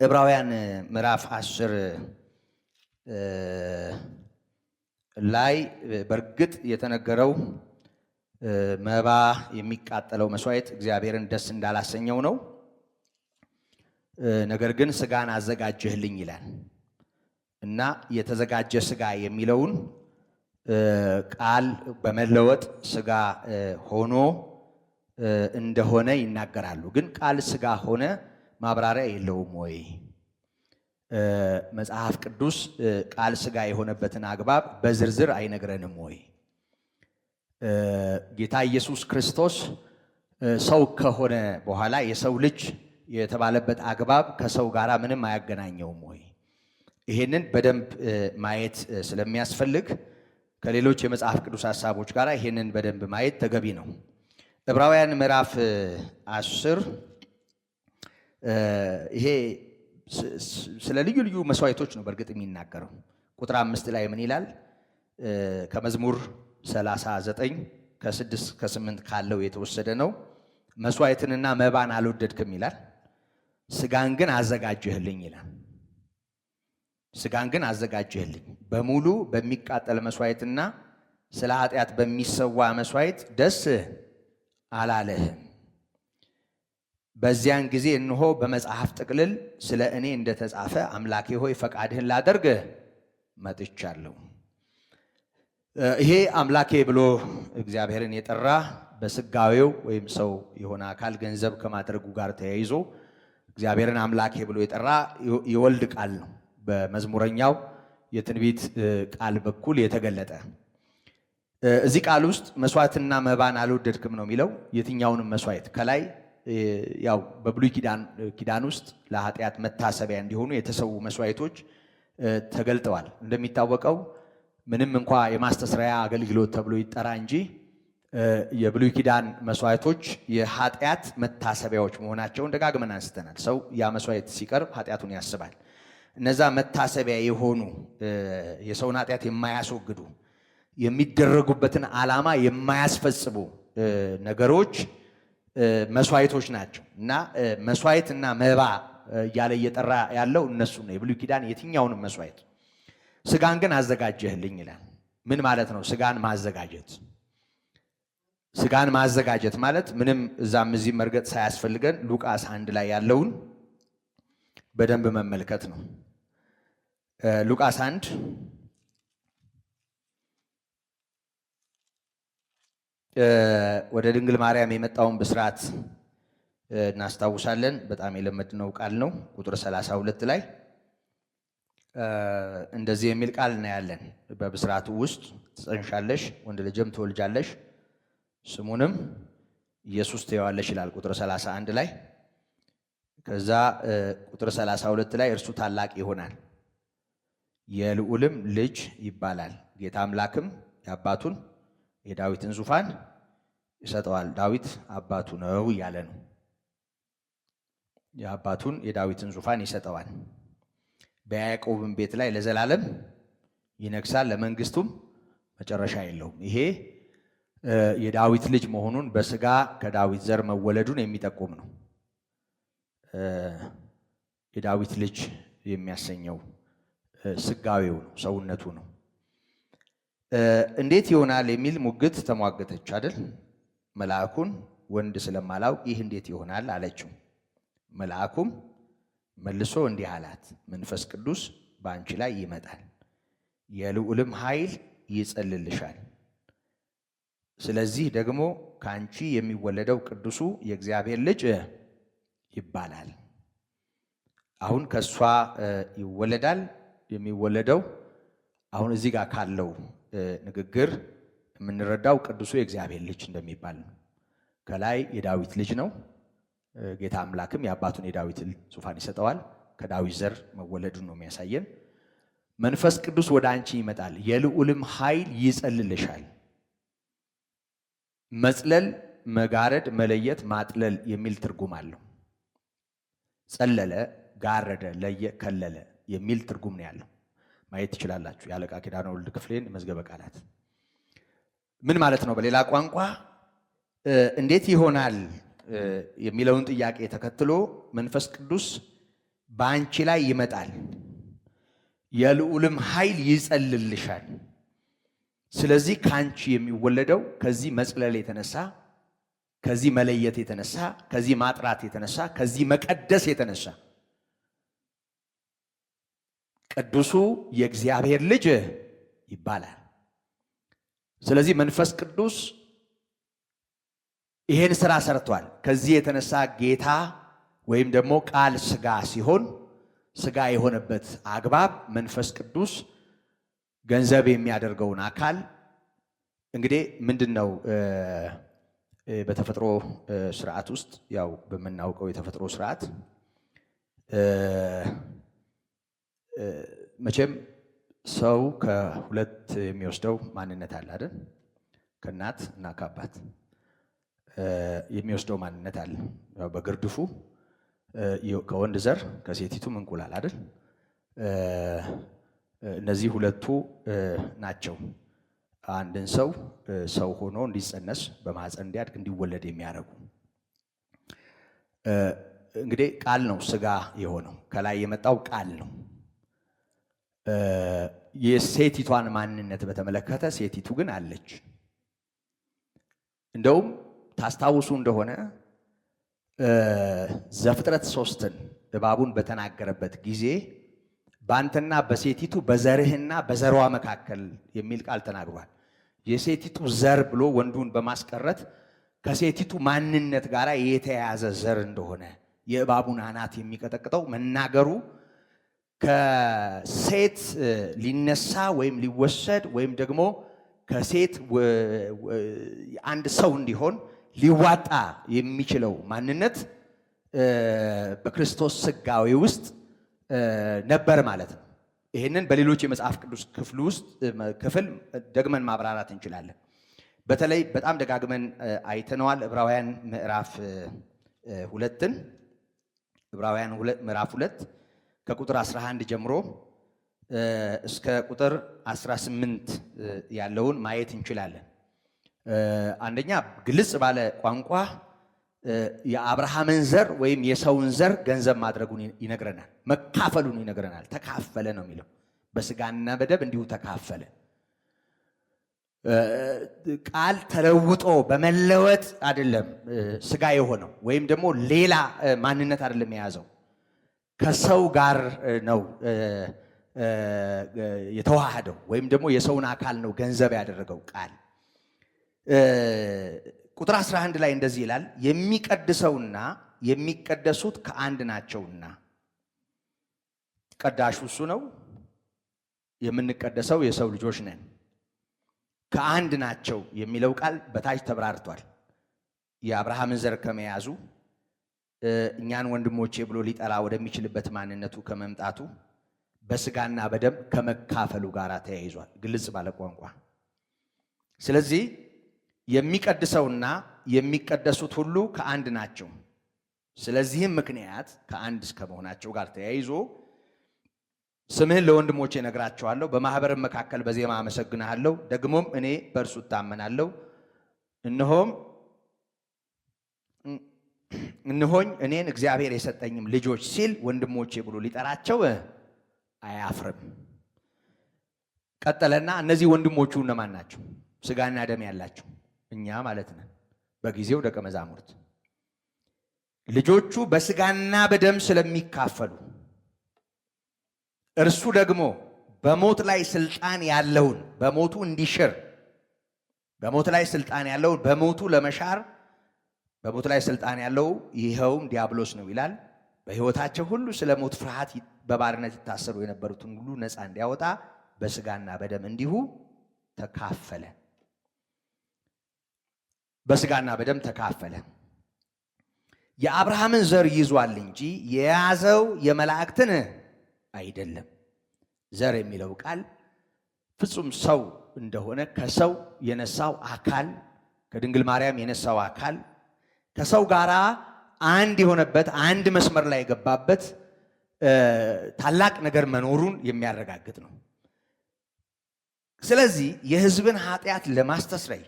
ዕብራውያን ምዕራፍ 10 ላይ በእርግጥ የተነገረው መባ የሚቃጠለው መስዋዕት እግዚአብሔርን ደስ እንዳላሰኘው ነው። ነገር ግን ስጋን አዘጋጀህልኝ ይላል እና የተዘጋጀ ስጋ የሚለውን ቃል በመለወጥ ስጋ ሆኖ እንደሆነ ይናገራሉ። ግን ቃል ስጋ ሆነ ማብራሪያ የለውም ወይ? መጽሐፍ ቅዱስ ቃል ሥጋ የሆነበትን አግባብ በዝርዝር አይነግረንም ወይ? ጌታ ኢየሱስ ክርስቶስ ሰው ከሆነ በኋላ የሰው ልጅ የተባለበት አግባብ ከሰው ጋር ምንም አያገናኘውም ወይ? ይሄንን በደንብ ማየት ስለሚያስፈልግ ከሌሎች የመጽሐፍ ቅዱስ ሐሳቦች ጋር ይሄንን በደንብ ማየት ተገቢ ነው። ዕብራውያን ምዕራፍ 10 ይሄ ስለ ልዩ ልዩ መስዋዕቶች ነው በእርግጥ የሚናገረው። ቁጥር 5 ላይ ምን ይላል? ከመዝሙር 39 ከ6 ከ8 ካለው የተወሰደ ነው። መስዋዕትንና መባን አልወደድክም ይላል፣ ስጋን ግን አዘጋጀህልኝ ይላል። ስጋን ግን አዘጋጀህልኝ፣ በሙሉ በሚቃጠል መስዋዕትና ስለ ኃጢአት በሚሰዋ መስዋዕት ደስ አላለህም። በዚያን ጊዜ እነሆ በመጽሐፍ ጥቅልል ስለ እኔ እንደተጻፈ አምላኬ ሆይ ፈቃድህን ላደርግ መጥቻለሁ። ይሄ አምላኬ ብሎ እግዚአብሔርን የጠራ በስጋዌው ወይም ሰው የሆነ አካል ገንዘብ ከማድረጉ ጋር ተያይዞ እግዚአብሔርን አምላኬ ብሎ የጠራ የወልድ ቃል ነው። በመዝሙረኛው የትንቢት ቃል በኩል የተገለጠ እዚህ ቃል ውስጥ መስዋዕትና መባን አልወደድክም ነው የሚለው። የትኛውንም መስዋዕት ከላይ ያው በብሉይ ኪዳን ውስጥ ለኃጢአት መታሰቢያ እንዲሆኑ የተሰዉ መስዋዕቶች ተገልጠዋል። እንደሚታወቀው ምንም እንኳ የማስተስረያ አገልግሎት ተብሎ ይጠራ እንጂ የብሉይ ኪዳን መስዋዕቶች የኃጢአት መታሰቢያዎች መሆናቸውን ደጋግመን አንስተናል። ሰው ያ መስዋዕት ሲቀርብ ኃጢአቱን ያስባል። እነዛ መታሰቢያ የሆኑ የሰውን ኃጢአት የማያስወግዱ የሚደረጉበትን ዓላማ የማያስፈጽሙ ነገሮች መስዋዕቶች ናቸው እና መስዋዕትና መባ እያለ እየጠራ ያለው እነሱ ነው። የብሉይ ኪዳን የትኛውንም መስዋዕት ስጋን ግን አዘጋጀህልኝ ይላል። ምን ማለት ነው? ስጋን ማዘጋጀት ስጋን ማዘጋጀት ማለት ምንም እዛም እዚህ መርገጥ ሳያስፈልገን ሉቃስ 1 ላይ ያለውን በደንብ መመልከት ነው። ሉቃስ 1 ወደ ድንግል ማርያም የመጣውን ብስራት እናስታውሳለን። በጣም የለመድነው ቃል ነው። ቁጥር 32 ላይ እንደዚህ የሚል ቃል እናያለን። በብስራቱ ውስጥ ትጸንሻለሽ፣ ወንድ ልጅም ትወልጃለሽ፣ ስሙንም ኢየሱስ ትይዋለሽ ይላል ቁጥር 31 ላይ። ከዛ ቁጥር 32 ላይ እርሱ ታላቅ ይሆናል፣ የልዑልም ልጅ ይባላል፣ ጌታ አምላክም የአባቱን የዳዊትን ዙፋን ይሰጠዋል። ዳዊት አባቱ ነው እያለ ነው። የአባቱን የዳዊትን ዙፋን ይሰጠዋል። በያዕቆብም ቤት ላይ ለዘላለም ይነግሳል፣ ለመንግስቱም መጨረሻ የለውም። ይሄ የዳዊት ልጅ መሆኑን በስጋ ከዳዊት ዘር መወለዱን የሚጠቁም ነው። የዳዊት ልጅ የሚያሰኘው ስጋዊው ነው፣ ሰውነቱ ነው። እንዴት ይሆናል የሚል ሙግት ተሟገተች አይደል? መልአኩን ወንድ ስለማላውቅ ይህ እንዴት ይሆናል አለችው። መልአኩም መልሶ እንዲህ አላት፣ መንፈስ ቅዱስ በአንቺ ላይ ይመጣል፣ የልዑልም ኃይል ይጸልልሻል። ስለዚህ ደግሞ ከአንቺ የሚወለደው ቅዱሱ የእግዚአብሔር ልጅ ይባላል። አሁን ከእሷ ይወለዳል። የሚወለደው አሁን እዚህ ጋር ካለው ንግግር የምንረዳው ቅዱሱ የእግዚአብሔር ልጅ እንደሚባል ነው። ከላይ የዳዊት ልጅ ነው። ጌታ አምላክም የአባቱን የዳዊትን ዙፋን ይሰጠዋል። ከዳዊት ዘር መወለዱን ነው የሚያሳየን። መንፈስ ቅዱስ ወደ አንቺ ይመጣል፣ የልዑልም ኃይል ይጸልልሻል። መጽለል፣ መጋረድ፣ መለየት፣ ማጥለል የሚል ትርጉም አለው። ጸለለ፣ ጋረደ፣ ለየ፣ ከለለ የሚል ትርጉም ነው ያለው። ማየት ትችላላችሁ። የአለቃ ኪዳነ ወልድ ክፍሌን መዝገበ ቃላት ምን ማለት ነው? በሌላ ቋንቋ እንዴት ይሆናል የሚለውን ጥያቄ ተከትሎ መንፈስ ቅዱስ በአንቺ ላይ ይመጣል፣ የልዑልም ኃይል ይጸልልሻል። ስለዚህ ከአንቺ የሚወለደው ከዚህ መጽለል የተነሳ ከዚህ መለየት የተነሳ ከዚህ ማጥራት የተነሳ ከዚህ መቀደስ የተነሳ ቅዱሱ የእግዚአብሔር ልጅ ይባላል። ስለዚህ መንፈስ ቅዱስ ይሄን ስራ ሰርቷል። ከዚህ የተነሳ ጌታ ወይም ደግሞ ቃል ሥጋ ሲሆን ስጋ የሆነበት አግባብ መንፈስ ቅዱስ ገንዘብ የሚያደርገውን አካል እንግዲህ ምንድነው በተፈጥሮ ስርዓት ውስጥ ያው በመናውቀው የተፈጥሮ ስርዓት መቼም ሰው ከሁለት የሚወስደው ማንነት አለ አይደል? ከእናት እና ከአባት የሚወስደው ማንነት አለ። ያው በግርድፉ ከወንድ ዘር ከሴቲቱ እንቁላል አይደል? እነዚህ ሁለቱ ናቸው አንድን ሰው ሆኖ እንዲጸነስ በማህፀን እንዲያድግ እንዲወለድ የሚያደርጉ። እንግዲህ ቃል ነው ስጋ የሆነው፣ ከላይ የመጣው ቃል ነው። የሴቲቷን ማንነት በተመለከተ ሴቲቱ ግን አለች። እንደውም ታስታውሱ እንደሆነ ዘፍጥረት 3ን እባቡን በተናገረበት ጊዜ ባንተና በሴቲቱ በዘርህና በዘሯ መካከል የሚል ቃል ተናግሯል። የሴቲቱ ዘር ብሎ ወንዱን በማስቀረት ከሴቲቱ ማንነት ጋር የተያያዘ ዘር እንደሆነ የእባቡን አናት የሚቀጠቅጠው መናገሩ ከሴት ሊነሳ ወይም ሊወሰድ ወይም ደግሞ ከሴት አንድ ሰው እንዲሆን ሊዋጣ የሚችለው ማንነት በክርስቶስ ስጋዊ ውስጥ ነበር ማለት ነው። ይሄንን በሌሎች የመጽሐፍ ቅዱስ ክፍል ደግመን ማብራራት እንችላለን። በተለይ በጣም ደጋግመን አይተነዋል። ዕብራውያን ምዕራፍ 2 ከቁጥር 11 ጀምሮ እስከ ቁጥር 18 ያለውን ማየት እንችላለን። አንደኛ ግልጽ ባለ ቋንቋ የአብርሃምን ዘር ወይም የሰውን ዘር ገንዘብ ማድረጉን ይነግረናል። መካፈሉን ይነግረናል። ተካፈለ ነው የሚለው። በስጋና በደም እንዲሁ ተካፈለ። ቃል ተለውጦ በመለወጥ አይደለም ስጋ የሆነው ወይም ደግሞ ሌላ ማንነት አይደለም የያዘው፣ ከሰው ጋር ነው የተዋሃደው ወይም ደግሞ የሰውን አካል ነው ገንዘብ ያደረገው ቃል። ቁጥር 11 ላይ እንደዚህ ይላል፣ የሚቀድሰውና የሚቀደሱት ከአንድ ናቸውና። ቀዳሹ እሱ ነው፣ የምንቀደሰው የሰው ልጆች ነን። ከአንድ ናቸው የሚለው ቃል በታች ተብራርቷል። የአብርሃምን ዘር ከመያዙ እኛን ወንድሞቼ ብሎ ሊጠራ ወደሚችልበት ማንነቱ ከመምጣቱ በስጋና በደም ከመካፈሉ ጋር ተያይዟል፣ ግልጽ ባለ ቋንቋ። ስለዚህ የሚቀድሰውና የሚቀደሱት ሁሉ ከአንድ ናቸው። ስለዚህም ምክንያት ከአንድ ከመሆናቸው ጋር ተያይዞ ስምህን ለወንድሞቼ እነግራቸዋለሁ፣ በማህበርም መካከል በዜማ አመሰግንሃለሁ፣ ደግሞም እኔ በእርሱ እታመናለሁ። እነሆኝ እኔን እግዚአብሔር የሰጠኝም ልጆች ሲል ወንድሞቼ ብሎ ሊጠራቸው አያፍርም። ቀጠለና እነዚህ ወንድሞቹ እነማን ናቸው? ስጋና ደም ያላቸው እኛ ማለት ነን፣ በጊዜው ደቀ መዛሙርት። ልጆቹ በስጋና በደም ስለሚካፈሉ እርሱ ደግሞ በሞት ላይ ስልጣን ያለውን በሞቱ እንዲሽር፣ በሞት ላይ ስልጣን ያለውን በሞቱ ለመሻር፣ በሞት ላይ ስልጣን ያለው ይኸውም ዲያብሎስ ነው ይላል። በሕይወታቸው ሁሉ ስለ ሞት ፍርሃት በባርነት ይታሰሩ የነበሩትን ሁሉ ነፃ እንዲያወጣ በስጋና በደም እንዲሁ ተካፈለ። በስጋና በደም ተካፈለ። የአብርሃምን ዘር ይዟል እንጂ የያዘው የመላእክትን አይደለም። ዘር የሚለው ቃል ፍጹም ሰው እንደሆነ ከሰው የነሳው አካል፣ ከድንግል ማርያም የነሳው አካል ከሰው ጋር አንድ የሆነበት አንድ መስመር ላይ የገባበት ታላቅ ነገር መኖሩን የሚያረጋግጥ ነው። ስለዚህ የሕዝብን ኃጢአት ለማስተስረይ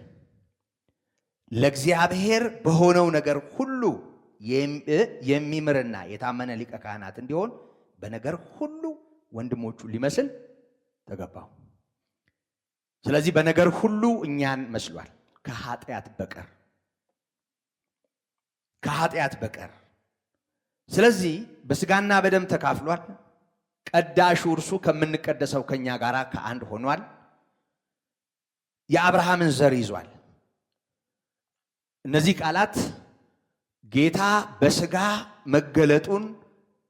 ለእግዚአብሔር በሆነው ነገር ሁሉ የሚምርና የታመነ ሊቀ ካህናት እንዲሆን በነገር ሁሉ ወንድሞቹ ሊመስል ተገባው። ስለዚህ በነገር ሁሉ እኛን መስሏል፣ ከኃጢአት በቀር። ስለዚህ በስጋና በደም ተካፍሏል። ቀዳሹ እርሱ ከምንቀደሰው ከኛ ጋር ከአንድ ሆኗል። የአብርሃምን ዘር ይዟል። እነዚህ ቃላት ጌታ በስጋ መገለጡን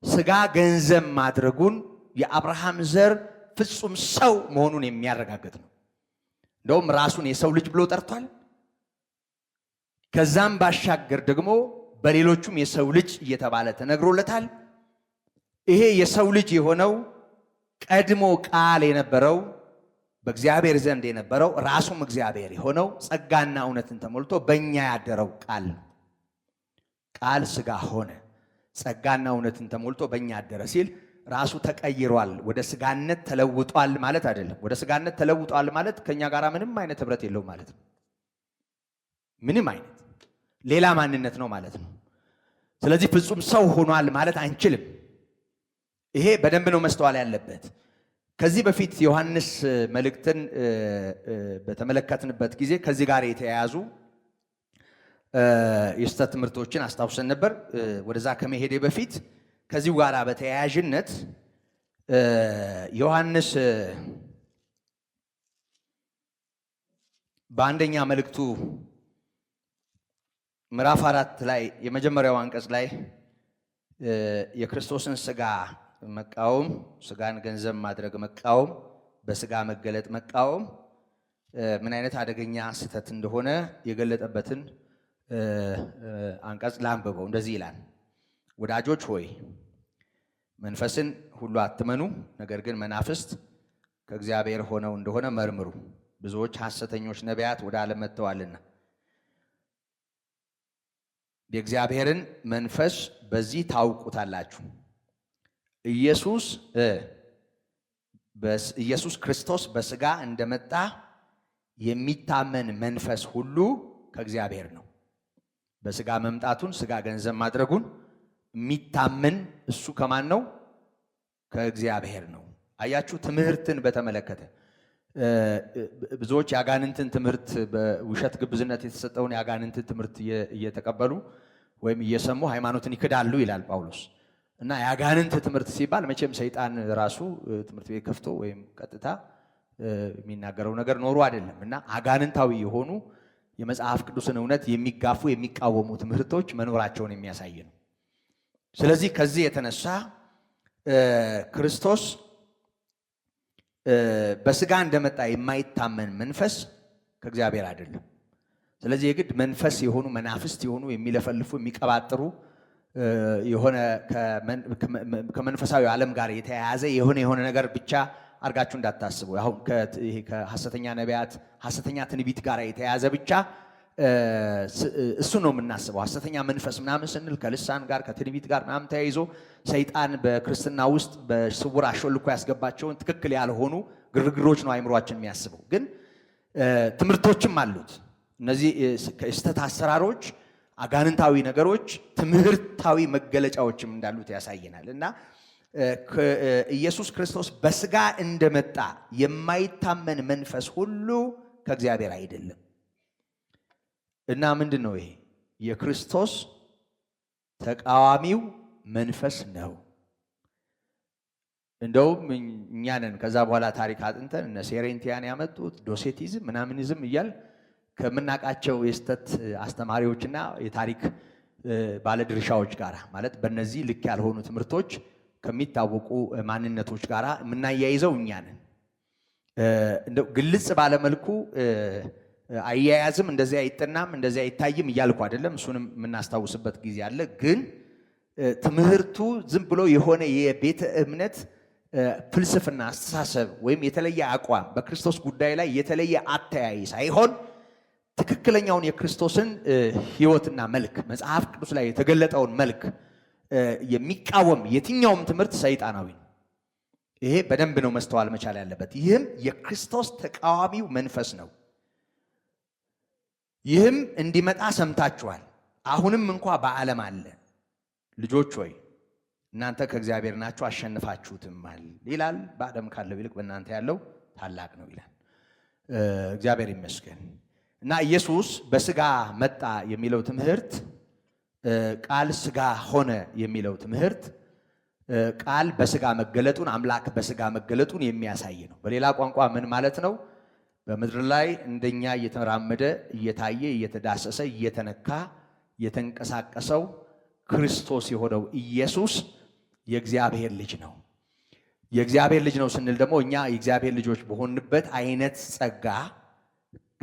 ስጋ ገንዘብ ማድረጉን የአብርሃም ዘር ፍጹም ሰው መሆኑን የሚያረጋግጥ ነው። እንደውም ራሱን የሰው ልጅ ብሎ ጠርቷል። ከዛም ባሻገር ደግሞ በሌሎቹም የሰው ልጅ እየተባለ ተነግሮለታል። ይሄ የሰው ልጅ የሆነው ቀድሞ ቃል የነበረው በእግዚአብሔር ዘንድ የነበረው ራሱም እግዚአብሔር የሆነው ጸጋና እውነትን ተሞልቶ በእኛ ያደረው ቃል ነው። ቃል ሥጋ ሆነ ጸጋና እውነትን ተሞልቶ በእኛ አደረ ሲል ራሱ ተቀይሯል፣ ወደ ሥጋነት ተለውጧል ማለት አይደለም። ወደ ሥጋነት ተለውጧል ማለት ከኛ ጋር ምንም አይነት ህብረት የለውም ማለት ነው። ምንም አይነት ሌላ ማንነት ነው ማለት ነው። ስለዚህ ፍጹም ሰው ሆኗል ማለት አንችልም። ይሄ በደንብ ነው መስተዋል ያለበት። ከዚህ በፊት ዮሐንስ መልእክትን በተመለከትንበት ጊዜ ከዚህ ጋር የተያያዙ የስተት ትምህርቶችን አስታውሰን ነበር። ወደዛ ከመሄዴ በፊት ከዚሁ ጋር በተያያዥነት ዮሐንስ በአንደኛ መልእክቱ ምዕራፍ 4 ላይ የመጀመሪያው አንቀጽ ላይ የክርስቶስን ሥጋ መቃወም፣ ሥጋን ገንዘብ ማድረግ መቃወም፣ በሥጋ መገለጥ መቃወም ምን አይነት አደገኛ ስህተት እንደሆነ የገለጠበትን አንቀጽ ላንብበው። እንደዚህ ይላል፣ ወዳጆች ሆይ መንፈስን ሁሉ አትመኑ፣ ነገር ግን መናፍስት ከእግዚአብሔር ሆነው እንደሆነ መርምሩ፣ ብዙዎች ሐሰተኞች ነቢያት ወደ ዓለም መጥተዋልና። የእግዚአብሔርን መንፈስ በዚህ ታውቁታላችሁ፣ ኢየሱስ ክርስቶስ በሥጋ እንደመጣ የሚታመን መንፈስ ሁሉ ከእግዚአብሔር ነው። በሥጋ መምጣቱን ሥጋ ገንዘብ ማድረጉን የሚታመን እሱ ከማን ነው? ከእግዚአብሔር ነው። አያችሁ፣ ትምህርትን በተመለከተ ብዙዎች የአጋንንትን ትምህርት በውሸት ግብዝነት የተሰጠውን የአጋንንትን ትምህርት እየተቀበሉ ወይም እየሰሙ ሃይማኖትን ይክዳሉ ይላል ጳውሎስ። እና የአጋንንት ትምህርት ሲባል መቼም ሰይጣን ራሱ ትምህርት ቤት ከፍቶ ወይም ቀጥታ የሚናገረው ነገር ኖሮ አይደለም። እና አጋንንታዊ የሆኑ የመጽሐፍ ቅዱስን እውነት የሚጋፉ የሚቃወሙ ትምህርቶች መኖራቸውን የሚያሳይ ነው። ስለዚህ ከዚህ የተነሳ ክርስቶስ በሥጋ እንደመጣ የማይታመን መንፈስ ከእግዚአብሔር አይደለም። ስለዚህ የግድ መንፈስ የሆኑ መናፍስት የሆኑ የሚለፈልፉ የሚቀባጥሩ የሆነ ከመንፈሳዊ ዓለም ጋር የተያያዘ የሆነ ነገር ብቻ አርጋችሁ እንዳታስቡ። አሁን ከሐሰተኛ ነቢያት ሐሰተኛ ትንቢት ጋር የተያያዘ ብቻ እሱ ነው የምናስበው። ሐሰተኛ መንፈስ ምናምን ስንል ከልሳን ጋር ከትንቢት ጋር ምናምን ተያይዞ ሰይጣን በክርስትና ውስጥ በስውር አሾልኮ ያስገባቸውን ትክክል ያልሆኑ ግርግሮች ነው አይምሯችን የሚያስበው። ግን ትምህርቶችም አሉት። እነዚህ ከስተት አሰራሮች፣ አጋንንታዊ ነገሮች ትምህርታዊ መገለጫዎችም እንዳሉት ያሳየናል። እና ኢየሱስ ክርስቶስ በሥጋ እንደመጣ የማይታመን መንፈስ ሁሉ ከእግዚአብሔር አይደለም። እና ምንድን ነው ይሄ? የክርስቶስ ተቃዋሚው መንፈስ ነው። እንደውም እኛ ነን ከዛ በኋላ ታሪክ አጥንተን እነ ሴሬንቲያን ያመጡት ዶሴቲዝም ምናምንዝም እያል ከምናውቃቸው የስተት አስተማሪዎችና የታሪክ ባለድርሻዎች ጋር ማለት በእነዚህ ልክ ያልሆኑ ትምህርቶች ከሚታወቁ ማንነቶች ጋር የምናያይዘው እኛ ነን። እንደው ግልጽ ባለመልኩ አያያዝም እንደዚህ አይጠናም እንደዚህ አይታይም እያልኩ አይደለም። እሱንም የምናስታውስበት ጊዜ አለ። ግን ትምህርቱ ዝም ብሎ የሆነ የቤተ እምነት ፍልስፍና አስተሳሰብ ወይም የተለየ አቋም በክርስቶስ ጉዳይ ላይ የተለየ አተያይ ሳይሆን ትክክለኛውን የክርስቶስን ሕይወትና መልክ መጽሐፍ ቅዱስ ላይ የተገለጠውን መልክ የሚቃወም የትኛውም ትምህርት ሰይጣናዊ ነው። ይሄ በደንብ ነው መስተዋል መቻል ያለበት። ይህም የክርስቶስ ተቃዋሚው መንፈስ ነው። ይህም እንዲመጣ ሰምታችኋል፣ አሁንም እንኳ በዓለም አለ። ልጆች ሆይ እናንተ ከእግዚአብሔር ናችሁ አሸንፋችሁትማል ይላል። በዓለም ካለው ይልቅ በእናንተ ያለው ታላቅ ነው ይላል። እግዚአብሔር ይመስገን። እና ኢየሱስ በሥጋ መጣ የሚለው ትምህርት፣ ቃል ሥጋ ሆነ የሚለው ትምህርት ቃል በሥጋ መገለጡን አምላክ በሥጋ መገለጡን የሚያሳይ ነው። በሌላ ቋንቋ ምን ማለት ነው? በምድር ላይ እንደኛ እየተራመደ እየታየ እየተዳሰሰ እየተነካ የተንቀሳቀሰው ክርስቶስ የሆነው ኢየሱስ የእግዚአብሔር ልጅ ነው። የእግዚአብሔር ልጅ ነው ስንል ደግሞ እኛ የእግዚአብሔር ልጆች በሆንበት አይነት ጸጋ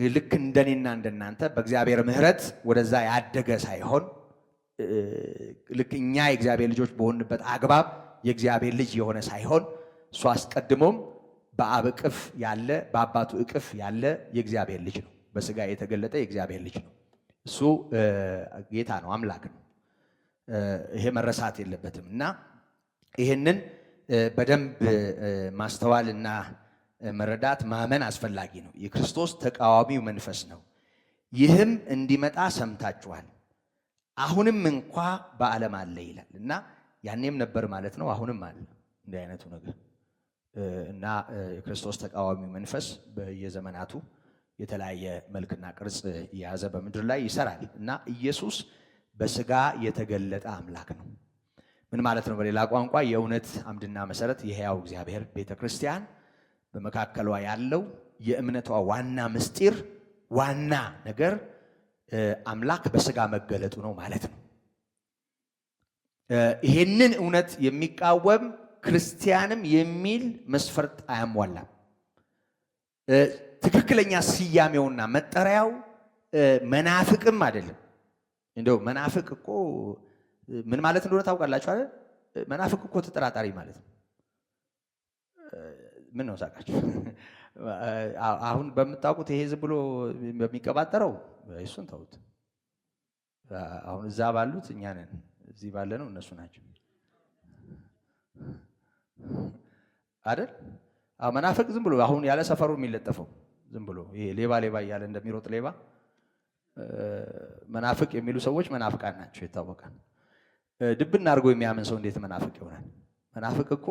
ልክ እንደኔና እንደናንተ በእግዚአብሔር ምሕረት ወደዛ ያደገ ሳይሆን ልክ እኛ የእግዚአብሔር ልጆች በሆንበት አግባብ የእግዚአብሔር ልጅ የሆነ ሳይሆን እሱ አስቀድሞም በአብ እቅፍ ያለ በአባቱ እቅፍ ያለ የእግዚአብሔር ልጅ ነው። በስጋ የተገለጠ የእግዚአብሔር ልጅ ነው። እሱ ጌታ ነው፣ አምላክ ነው። ይሄ መረሳት የለበትም እና ይህንን በደንብ ማስተዋልና መረዳት ማመን አስፈላጊ ነው። የክርስቶስ ተቃዋሚው መንፈስ ነው። ይህም እንዲመጣ ሰምታችኋል፣ አሁንም እንኳ በዓለም አለ ይላል እና ያኔም ነበር ማለት ነው። አሁንም አለ እንዲህ አይነቱ ነገር እና የክርስቶስ ተቃዋሚው መንፈስ በየዘመናቱ የተለያየ መልክና ቅርጽ የያዘ በምድር ላይ ይሰራል እና ኢየሱስ በስጋ የተገለጠ አምላክ ነው። ምን ማለት ነው? በሌላ ቋንቋ የእውነት አምድና መሰረት የሕያው እግዚአብሔር ቤተ ክርስቲያን በመካከሏ ያለው የእምነቷ ዋና ምስጢር ዋና ነገር አምላክ በስጋ መገለጡ ነው ማለት ነው። ይሄንን እውነት የሚቃወም ክርስቲያንም የሚል መስፈርት አያሟላም። ትክክለኛ ስያሜውና መጠሪያው መናፍቅም አይደለም። እንደው መናፍቅ እኮ ምን ማለት እንደሆነ ታውቃላችሁ አይደል? መናፍቅ እኮ ተጠራጣሪ ማለት ነው። ምን ነው ሳቃችሁ? አሁን በምታውቁት ይሄ ዝም ብሎ በሚቀባጠረው እሱን ተውት። አሁን እዛ ባሉት እኛ ነን፣ እዚህ ባለ ነው እነሱ ናቸው አይደል? መናፍቅ ዝም ብሎ አሁን ያለ ሰፈሩ የሚለጠፈው ዝም ብሎ ይሄ ሌባ ሌባ እያለ እንደሚሮጥ ሌባ መናፍቅ የሚሉ ሰዎች መናፍቃን ናቸው፣ ይታወቃል። ድብና አድርጎ የሚያምን ሰው እንዴት መናፍቅ ይሆናል? መናፍቅ እኮ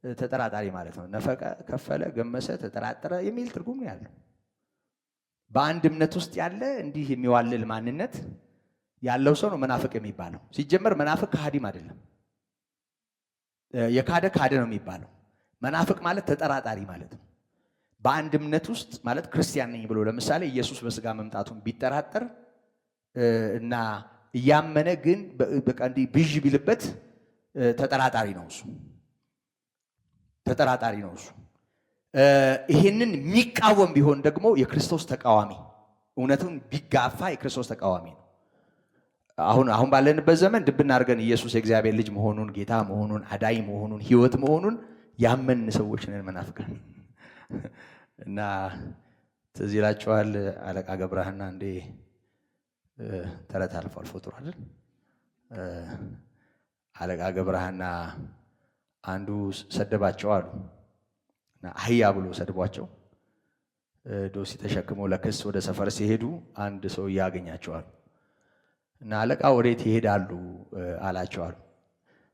ተጠራጣሪ ማለት ነው። ነፈቀ፣ ከፈለ፣ ገመሰ፣ ተጠራጠረ የሚል ትርጉም ነው ያለው። በአንድ እምነት ውስጥ ያለ እንዲህ የሚዋልል ማንነት ያለው ሰው ነው መናፍቅ የሚባለው። ሲጀመር መናፍቅ ከሃዲም አይደለም፣ የካደ ካደ ነው የሚባለው። መናፍቅ ማለት ተጠራጣሪ ማለት ነው። በአንድ እምነት ውስጥ ማለት ክርስቲያን ነኝ ብሎ ለምሳሌ ኢየሱስ በስጋ መምጣቱን ቢጠራጠር እና እያመነ ግን በቃ እንዲህ ብዥ ቢልበት ተጠራጣሪ ነው እሱ፣ ተጠራጣሪ ነው እሱ። ይሄንን የሚቃወም ቢሆን ደግሞ የክርስቶስ ተቃዋሚ፣ እውነቱን ቢጋፋ የክርስቶስ ተቃዋሚ ነው። አሁን ባለንበት ዘመን ድብና አድርገን ኢየሱስ የእግዚአብሔር ልጅ መሆኑን፣ ጌታ መሆኑን፣ አዳኝ መሆኑን፣ ሕይወት መሆኑን ያመን ሰዎች ነን መናፍቃን። እና ትዝ ይላችኋል አለቃ ገብረሃና እንዴ ተረት አልፎ አልፎ ጥሩ አይደል? አለቃ ገብረሃና አንዱ ሰደባቸው አሉ እና አህያ ብሎ ሰድቧቸው ዶሲ ተሸክመው ለክስ ወደ ሰፈር ሲሄዱ አንድ ሰው ያገኛቸዋል እና አለቃ ወዴት ይሄዳሉ አላቸው አሉ።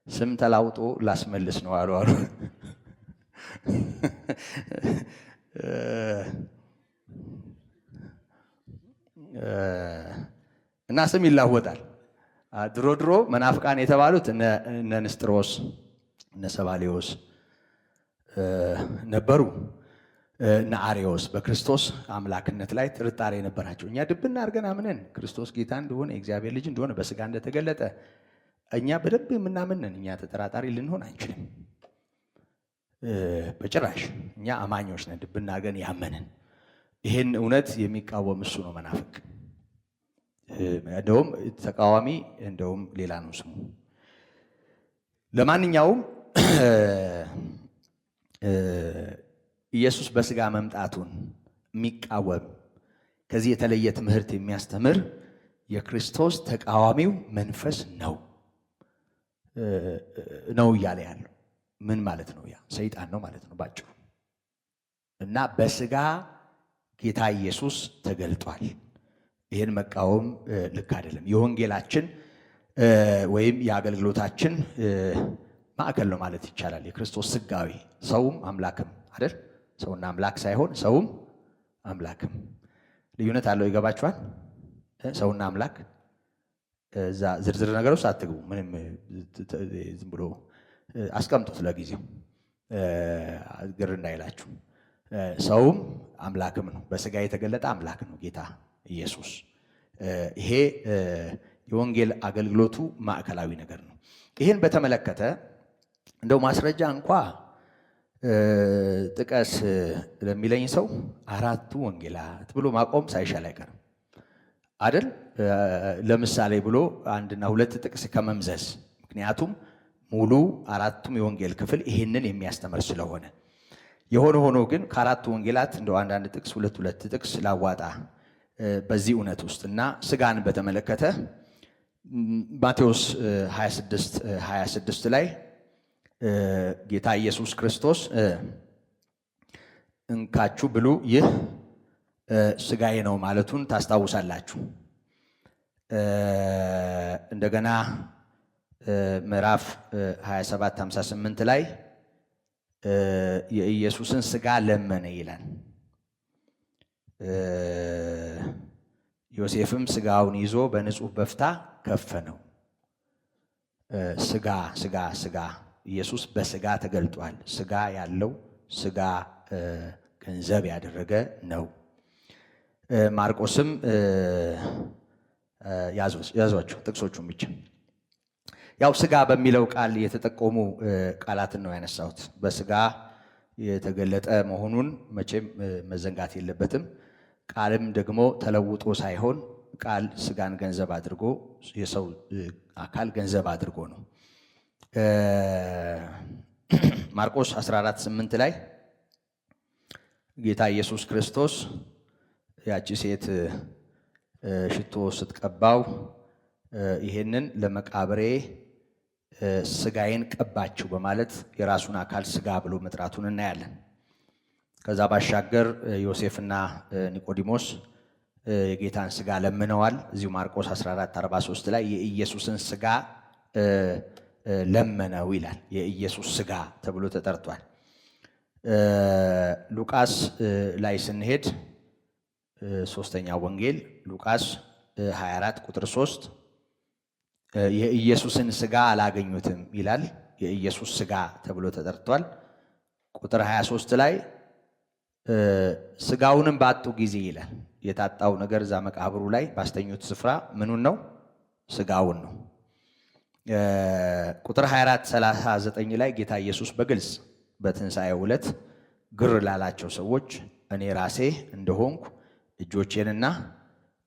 ስም ተላውጦ ላስመልስ ነው አሉ አሉ። እና ስም ይላወጣል። ድሮ ድሮ መናፍቃን የተባሉት እነ ንስጥሮስ እነ ሰባሌዎስ ነበሩ። እነ አርዮስ በክርስቶስ አምላክነት ላይ ጥርጣሬ ነበራቸው። እኛ ድብና አድርገን አምነን ክርስቶስ ጌታ እንደሆነ የእግዚአብሔር ልጅ እንደሆነ በስጋ እንደተገለጠ እኛ በደንብ የምናምንን እኛ ተጠራጣሪ ልንሆን አንችልም በጭራሽ። እኛ አማኞች ነን፣ ድብና አድርገን ያመንን። ይህን እውነት የሚቃወም እሱ ነው መናፍቅ። እንደውም ተቃዋሚ እንደውም ሌላ ነው ስሙ። ለማንኛውም ኢየሱስ በስጋ መምጣቱን የሚቃወም ከዚህ የተለየ ትምህርት የሚያስተምር የክርስቶስ ተቃዋሚው መንፈስ ነው እያለ ያለው ምን ማለት ነው? ያ ሰይጣን ነው ማለት ነው ባጭሩ። እና በስጋ ጌታ ኢየሱስ ተገልጧል። ይህን መቃወም ልክ አይደለም። የወንጌላችን ወይም የአገልግሎታችን ማዕከል ነው ማለት ይቻላል። የክርስቶስ ስጋዊ ሰውም አምላክም አይደል? ሰውና አምላክ ሳይሆን ሰውም አምላክም ልዩነት አለው። ይገባችኋል? ሰውና አምላክ እዛ ዝርዝር ነገር ውስጥ አትግቡ። ምንም ዝም ብሎ አስቀምጡት ለጊዜው ግር እንዳይላችሁ። ሰውም አምላክም ነው። በስጋ የተገለጠ አምላክ ነው ጌታ ኢየሱስ። ይሄ የወንጌል አገልግሎቱ ማዕከላዊ ነገር ነው። ይህን በተመለከተ እንደው ማስረጃ እንኳ ጥቀስ ለሚለኝ ሰው አራቱ ወንጌላት ብሎ ማቆም ሳይሻል አይቀርም አይደል? ለምሳሌ ብሎ አንድና ሁለት ጥቅስ ከመምዘዝ ምክንያቱም ሙሉ አራቱም የወንጌል ክፍል ይህንን የሚያስተምር ስለሆነ። የሆነ ሆኖ ግን ከአራቱ ወንጌላት እንደው አንዳንድ ጥቅስ ሁለት ጥቅስ ላዋጣ በዚህ እውነት ውስጥ እና ስጋን በተመለከተ ማቴዎስ 26 ላይ ጌታ ኢየሱስ ክርስቶስ እንካችሁ ብሉ ይህ ስጋዬ ነው ማለቱን ታስታውሳላችሁ። እንደገና ምዕራፍ 27:58 ላይ የኢየሱስን ስጋ ለመነ ይላል። ዮሴፍም ስጋውን ይዞ በንጹህ በፍታ ከፈነው። ስጋ ኢየሱስ በስጋ ተገልጧል። ስጋ ያለው ስጋ ገንዘብ ያደረገ ነው። ማርቆስም ያዟቸው ጥቅሶቹን ብቻ ያው ስጋ በሚለው ቃል የተጠቆሙ ቃላትን ነው ያነሳሁት። በስጋ የተገለጠ መሆኑን መቼም መዘንጋት የለበትም። ቃልም ደግሞ ተለውጦ ሳይሆን ቃል ስጋን ገንዘብ አድርጎ የሰው አካል ገንዘብ አድርጎ ነው። ማርቆስ 14:8 ላይ ጌታ ኢየሱስ ክርስቶስ ያቺ ሴት ሽቶ ስትቀባው ይሄንን ለመቃብሬ ስጋዬን ቀባችሁ በማለት የራሱን አካል ስጋ ብሎ መጥራቱን እናያለን። ከዛ ባሻገር ዮሴፍና ኒቆዲሞስ የጌታን ስጋ ለምነዋል። እዚሁ ማርቆስ 14:43 ላይ የኢየሱስን ስጋ ለመነው ይላል። የኢየሱስ ስጋ ተብሎ ተጠርቷል። ሉቃስ ላይ ስንሄድ ሶስተኛው ወንጌል ሉቃስ 24:3 የኢየሱስን ስጋ አላገኙትም ይላል። የኢየሱስ ስጋ ተብሎ ተጠርቷል። ቁጥር 23 ላይ ስጋውንም ባጡ ጊዜ ይላል። የታጣው ነገር እዛ መቃብሩ ላይ ባስተኙት ስፍራ ምኑን ነው? ስጋውን ነው። ቁጥር 24:39 ላይ ጌታ ኢየሱስ በግልጽ በትንሣኤው ዕለት ግር ላላቸው ሰዎች እኔ ራሴ እንደሆንኩ እጆቼንና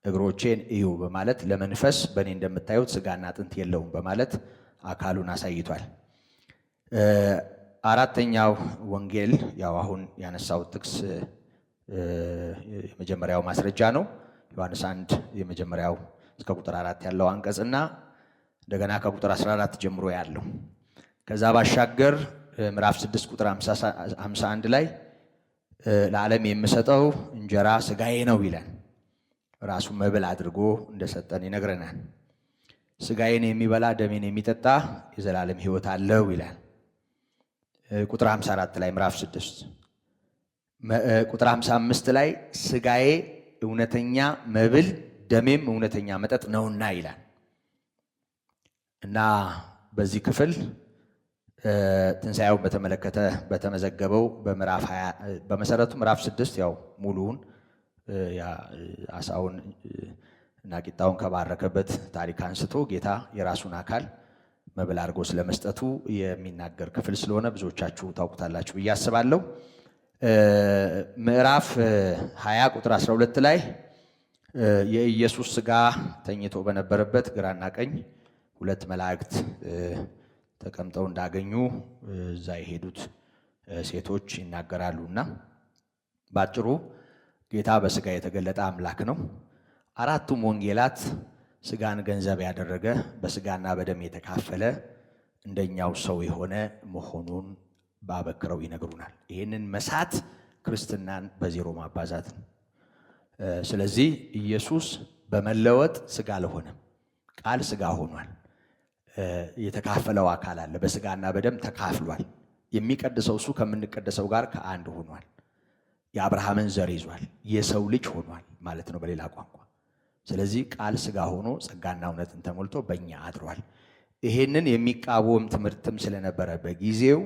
እግሮቼን እዩ በማለት ለመንፈስ በእኔ እንደምታዩት ስጋና አጥንት የለውም በማለት አካሉን አሳይቷል። አራተኛው ወንጌል ያው አሁን ያነሳው ጥቅስ የመጀመሪያው ማስረጃ ነው። ዮሐንስ 1 የመጀመሪያው እስከ ቁጥር 4 ያለው አንቀጽና እንደገና ከቁጥር 14 ጀምሮ ያለው። ከዛ ባሻገር ምዕራፍ 6 ቁጥር 51 ላይ ለዓለም የምሰጠው እንጀራ ስጋዬ ነው ይላል። ራሱ መብል አድርጎ እንደሰጠን ይነግረናል። ስጋዬን የሚበላ ደሜን የሚጠጣ የዘላለም ሕይወት አለው ይላል። ቁጥር 54 ላይ ምዕራፍ 6 ቁጥር 55 ላይ ስጋዬ እውነተኛ መብል ደሜም እውነተኛ መጠጥ ነውና ይላል። እና በዚህ ክፍል ትንሣኤውን በተመለከተ በተመዘገበው በምዕራፍ 20 በመሰረቱ ምዕራፍ 6 ያው ሙሉውን አሳውን እና ቂጣውን ከባረከበት ታሪክ አንስቶ ጌታ የራሱን አካል መብል አድርጎ ስለመስጠቱ የሚናገር ክፍል ስለሆነ ብዙዎቻችሁ ታውቁታላችሁ ብዬ አስባለሁ። ምዕራፍ 20 ቁጥር 12 ላይ የኢየሱስ ስጋ ተኝቶ በነበረበት ግራና ቀኝ ሁለት መላእክት ተቀምጠው እንዳገኙ እዛ የሄዱት ሴቶች ይናገራሉና ባጭሩ ጌታ በስጋ የተገለጠ አምላክ ነው። አራቱም ወንጌላት ስጋን ገንዘብ ያደረገ በስጋና በደም የተካፈለ እንደኛው ሰው የሆነ መሆኑን ባበክረው ይነግሩናል። ይህንን መሳት ክርስትናን በዜሮ ማባዛት ነው። ስለዚህ ኢየሱስ በመለወጥ ስጋ አልሆነም፣ ቃል ስጋ ሆኗል። የተካፈለው አካል አለ፣ በስጋና በደም ተካፍሏል። የሚቀድሰው እሱ ከምንቀደሰው ጋር ከአንድ ሆኗል። የአብርሃምን ዘር ይዟል፣ የሰው ልጅ ሆኗል ማለት ነው በሌላ ቋንቋ። ስለዚህ ቃል ስጋ ሆኖ ጸጋና እውነትን ተሞልቶ በእኛ አድሯል። ይሄንን የሚቃወም ትምህርትም ስለነበረ በጊዜው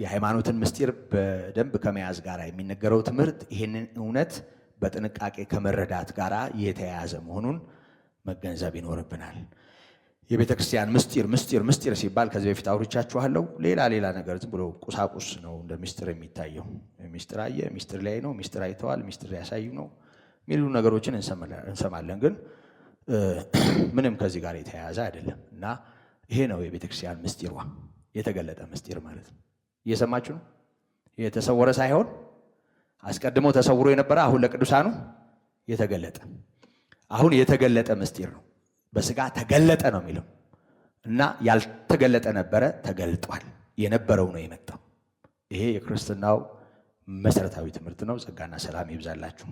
የሃይማኖትን ምስጢር በደንብ ከመያዝ ጋር የሚነገረው ትምህርት ይሄንን እውነት በጥንቃቄ ከመረዳት ጋር የተያያዘ መሆኑን መገንዘብ ይኖርብናል። የቤተ ክርስቲያን ምስጢር ሲባል ከዚህ በፊት አውርቻችኋለሁ። ሌላ ነገር ዝም ብሎ ቁሳቁስ ነው እንደ ምስጢር የሚታየው። ምስጢር አየ፣ ምስጢር ላይ ነው፣ ምስጢር አይተዋል፣ ምስጢር ያሳዩ ነው የሚሉ ነገሮችን እንሰማለን። ግን ምንም ከዚህ ጋር የተያያዘ አይደለም እና ይሄ ነው የቤተ ክርስቲያን ምስጢሯ፣ የተገለጠ ምስጢር ማለት ነው። እየሰማችሁ ነው? የተሰወረ ሳይሆን አስቀድሞ ተሰውሮ የነበረ አሁን ለቅዱሳኑ የተገለጠ፣ አሁን የተገለጠ ምስጢር ነው። በስጋ ተገለጠ ነው የሚለው እና ያልተገለጠ ነበረ፣ ተገልጧል። የነበረው ነው የመጣው። ይሄ የክርስትናው መሰረታዊ ትምህርት ነው። ጸጋና ሰላም ይብዛላችሁ።